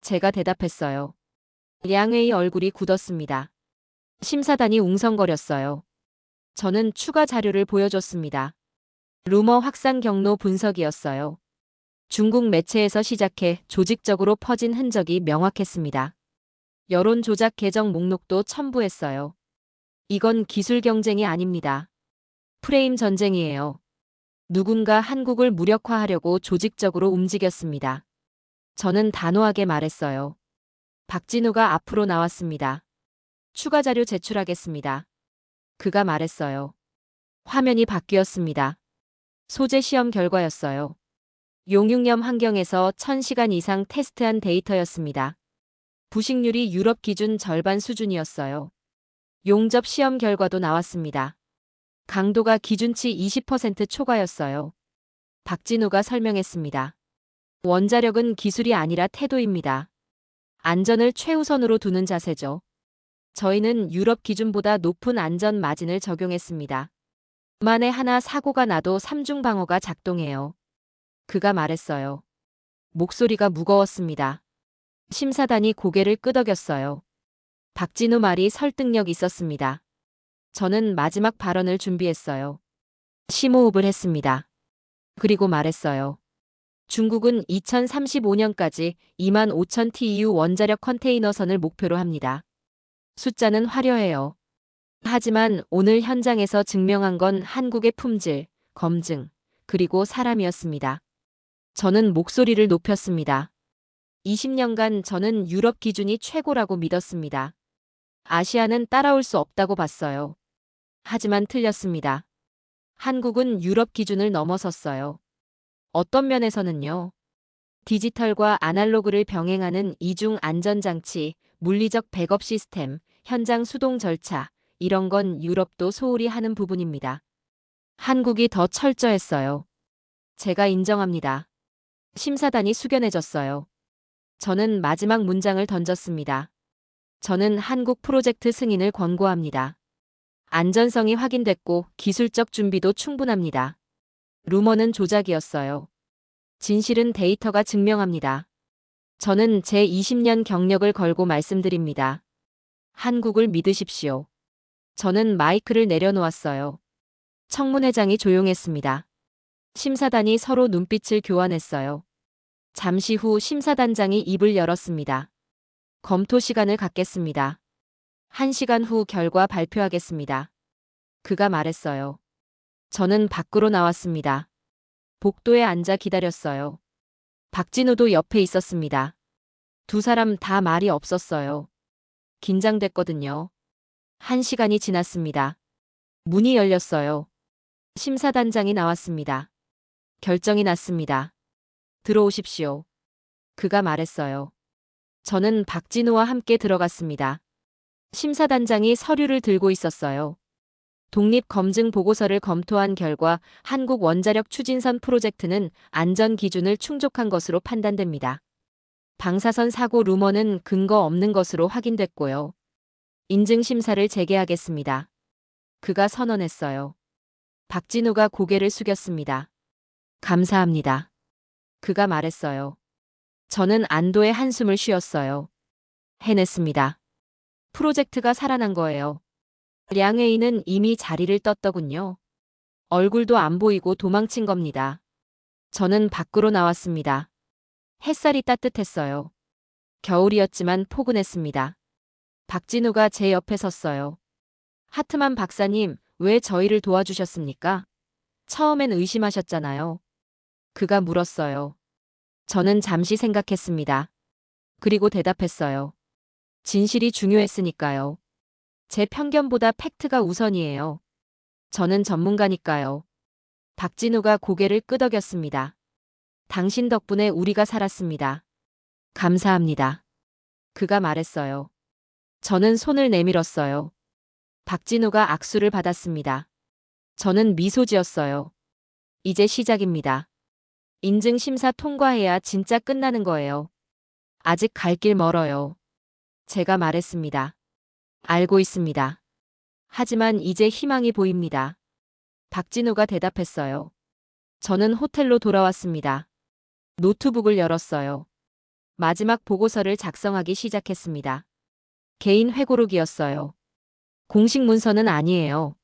제가 대답했어요. 량회의 얼굴이 굳었습니다. 심사단이 웅성거렸어요. 저는 추가 자료를 보여줬습니다. 루머 확산 경로 분석이었어요. 중국 매체에서 시작해 조직적으로 퍼진 흔적이 명확했습니다. 여론 조작 계정 목록도 첨부했어요. 이건 기술 경쟁이 아닙니다. 프레임 전쟁이에요. 누군가 한국을 무력화하려고 조직적으로 움직였습니다. 저는 단호하게 말했어요. 박진우가 앞으로 나왔습니다. 추가 자료 제출하겠습니다. 그가 말했어요. 화면이 바뀌었습니다. 소재 시험 결과였어요. 용융염 환경에서 1000시간 이상 테스트한 데이터였습니다. 부식률이 유럽 기준 절반 수준이었어요. 용접 시험 결과도 나왔습니다. 강도가 기준치 20% 초과였어요. 박진우가 설명했습니다. 원자력은 기술이 아니라 태도입니다. 안전을 최우선으로 두는 자세죠. 저희는 유럽 기준보다 높은 안전 마진을 적용했습니다. 만에 하나 사고가 나도 삼중 방어가 작동해요. 그가 말했어요. 목소리가 무거웠습니다. 심사단이 고개를 끄덕였어요. 박진우 말이 설득력 있었습니다. 저는 마지막 발언을 준비했어요. 심호흡을 했습니다. 그리고 말했어요. 중국은 2035년까지 25,000 TEU 원자력 컨테이너선을 목표로 합니다. 숫자는 화려해요. 하지만 오늘 현장에서 증명한 건 한국의 품질, 검증, 그리고 사람이었습니다. 저는 목소리를 높였습니다. 20년간 저는 유럽 기준이 최고라고 믿었습니다. 아시아는 따라올 수 없다고 봤어요. 하지만 틀렸습니다. 한국은 유럽 기준을 넘어섰어요. 어떤 면에서는요. 디지털과 아날로그를 병행하는 이중 안전장치, 물리적 백업 시스템, 현장 수동 절차, 이런 건 유럽도 소홀히 하는 부분입니다. 한국이 더 철저했어요. 제가 인정합니다. 심사단이 숙연해졌어요. 저는 마지막 문장을 던졌습니다. 저는 한국 프로젝트 승인을 권고합니다. 안전성이 확인됐고 기술적 준비도 충분합니다. 루머는 조작이었어요. 진실은 데이터가 증명합니다. 저는 제 20년 경력을 걸고 말씀드립니다. 한국을 믿으십시오. 저는 마이크를 내려놓았어요. 청문회장이 조용했습니다. 심사단이 서로 눈빛을 교환했어요. 잠시 후 심사단장이 입을 열었습니다. 검토 시간을 갖겠습니다. 1시간 후 결과 발표하겠습니다. 그가 말했어요. 저는 밖으로 나왔습니다. 복도에 앉아 기다렸어요. 박진우도 옆에 있었습니다. 두 사람 다 말이 없었어요. 긴장됐거든요. 1시간이 지났습니다. 문이 열렸어요. 심사단장이 나왔습니다. 결정이 났습니다. 들어오십시오. 그가 말했어요. 저는 박진우와 함께 들어갔습니다. 심사단장이 서류를 들고 있었어요. 독립검증 보고서를 검토한 결과 한국 원자력 추진선 프로젝트는 안전 기준을 충족한 것으로 판단됩니다. 방사선 사고 루머는 근거 없는 것으로 확인됐고요. 인증 심사를 재개하겠습니다. 그가 선언했어요. 박진우가 고개를 숙였습니다. 감사합니다. 그가 말했어요. 저는 안도의 한숨을 쉬었어요. 해냈습니다. 프로젝트가 살아난 거예요. 량회의는 이미 자리를 떴더군요. 얼굴도 안 보이고 도망친 겁니다. 저는 밖으로 나왔습니다. 햇살이 따뜻했어요. 겨울이었지만 포근했습니다. 박진우가 제 옆에 섰어요. 하트만 박사님, 왜 저희를 도와주셨습니까? 처음엔 의심하셨잖아요. 그가 물었어요. 저는 잠시 생각했습니다. 그리고 대답했어요. 진실이 중요했으니까요. 제 편견보다 팩트가 우선이에요. 저는 전문가니까요. 박진우가 고개를 끄덕였습니다. 당신 덕분에 우리가 살았습니다. 감사합니다. 그가 말했어요. 저는 손을 내밀었어요. 박진우가 악수를 받았습니다. 저는 미소 지었어요. 이제 시작입니다. 인증 심사 통과해야 진짜 끝나는 거예요. 아직 갈 길 멀어요. 제가 말했습니다. 알고 있습니다. 하지만 이제 희망이 보입니다. 박진우가 대답했어요. 저는 호텔로 돌아왔습니다. 노트북을 열었어요. 마지막 보고서를 작성하기 시작했습니다. 개인 회고록이었어요. 공식 문서는 아니에요.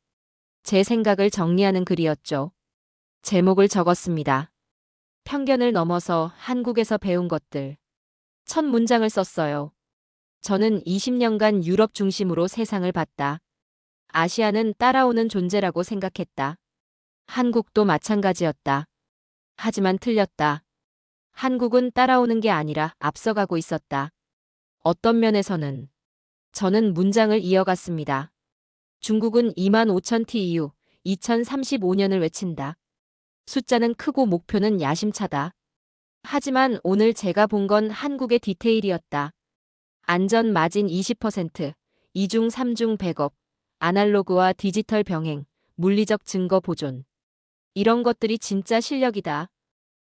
제 생각을 정리하는 글이었죠. 제목을 적었습니다. 편견을 넘어서 한국에서 배운 것들. 첫 문장을 썼어요. 저는 20년간 유럽 중심으로 세상을 봤다. 아시아는 따라오는 존재라고 생각했다. 한국도 마찬가지였다. 하지만 틀렸다. 한국은 따라오는 게 아니라 앞서가고 있었다. 어떤 면에서는 저는 문장을 이어갔습니다. 중국은 2만 5천 TEU, 2035년을 외친다. 숫자는 크고 목표는 야심차다. 하지만 오늘 제가 본 건 한국의 디테일이었다. 안전 마진 20%, 2중 3중 백업, 아날로그와 디지털 병행, 물리적 증거 보존. 이런 것들이 진짜 실력이다.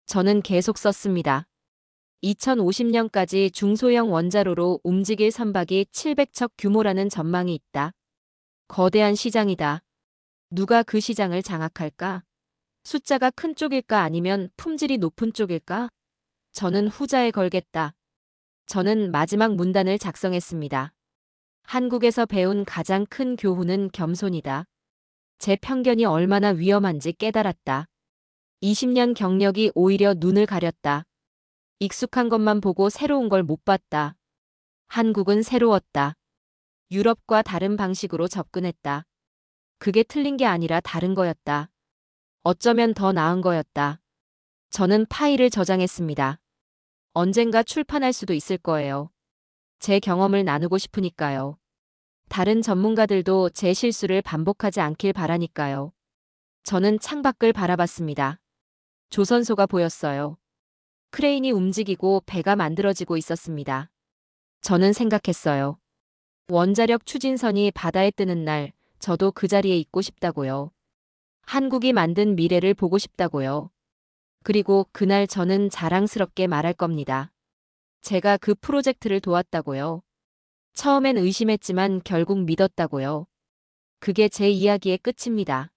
저는 계속 썼습니다. 2050년까지 중소형 원자로로 움직일 선박이 700척 규모라는 전망이 있다. 거대한 시장이다. 누가 그 시장을 장악할까? 숫자가 큰 쪽일까 아니면 품질이 높은 쪽일까? 저는 후자에 걸겠다. 저는 마지막 문단을 작성했습니다. 한국에서 배운 가장 큰 교훈은 겸손이다. 제 편견이 얼마나 위험한지 깨달았다. 20년 경력이 오히려 눈을 가렸다. 익숙한 것만 보고 새로운 걸 못 봤다. 한국은 새로웠다. 유럽과 다른 방식으로 접근했다. 그게 틀린 게 아니라 다른 거였다. 어쩌면 더 나은 거였다. 저는 파일을 저장했습니다. 언젠가 출판할 수도 있을 거예요. 제 경험을 나누고 싶으니까요. 다른 전문가들도 제 실수를 반복하지 않길 바라니까요. 저는 창밖을 바라봤습니다. 조선소가 보였어요. 크레인이 움직이고 배가 만들어지고 있었습니다. 저는 생각했어요. 원자력 추진선이 바다에 뜨는 날, 저도 그 자리에 있고 싶다고요. 한국이 만든 미래를 보고 싶다고요. 그리고 그날 저는 자랑스럽게 말할 겁니다. 제가 그 프로젝트를 도왔다고요. 처음엔 의심했지만 결국 믿었다고요. 그게 제 이야기의 끝입니다.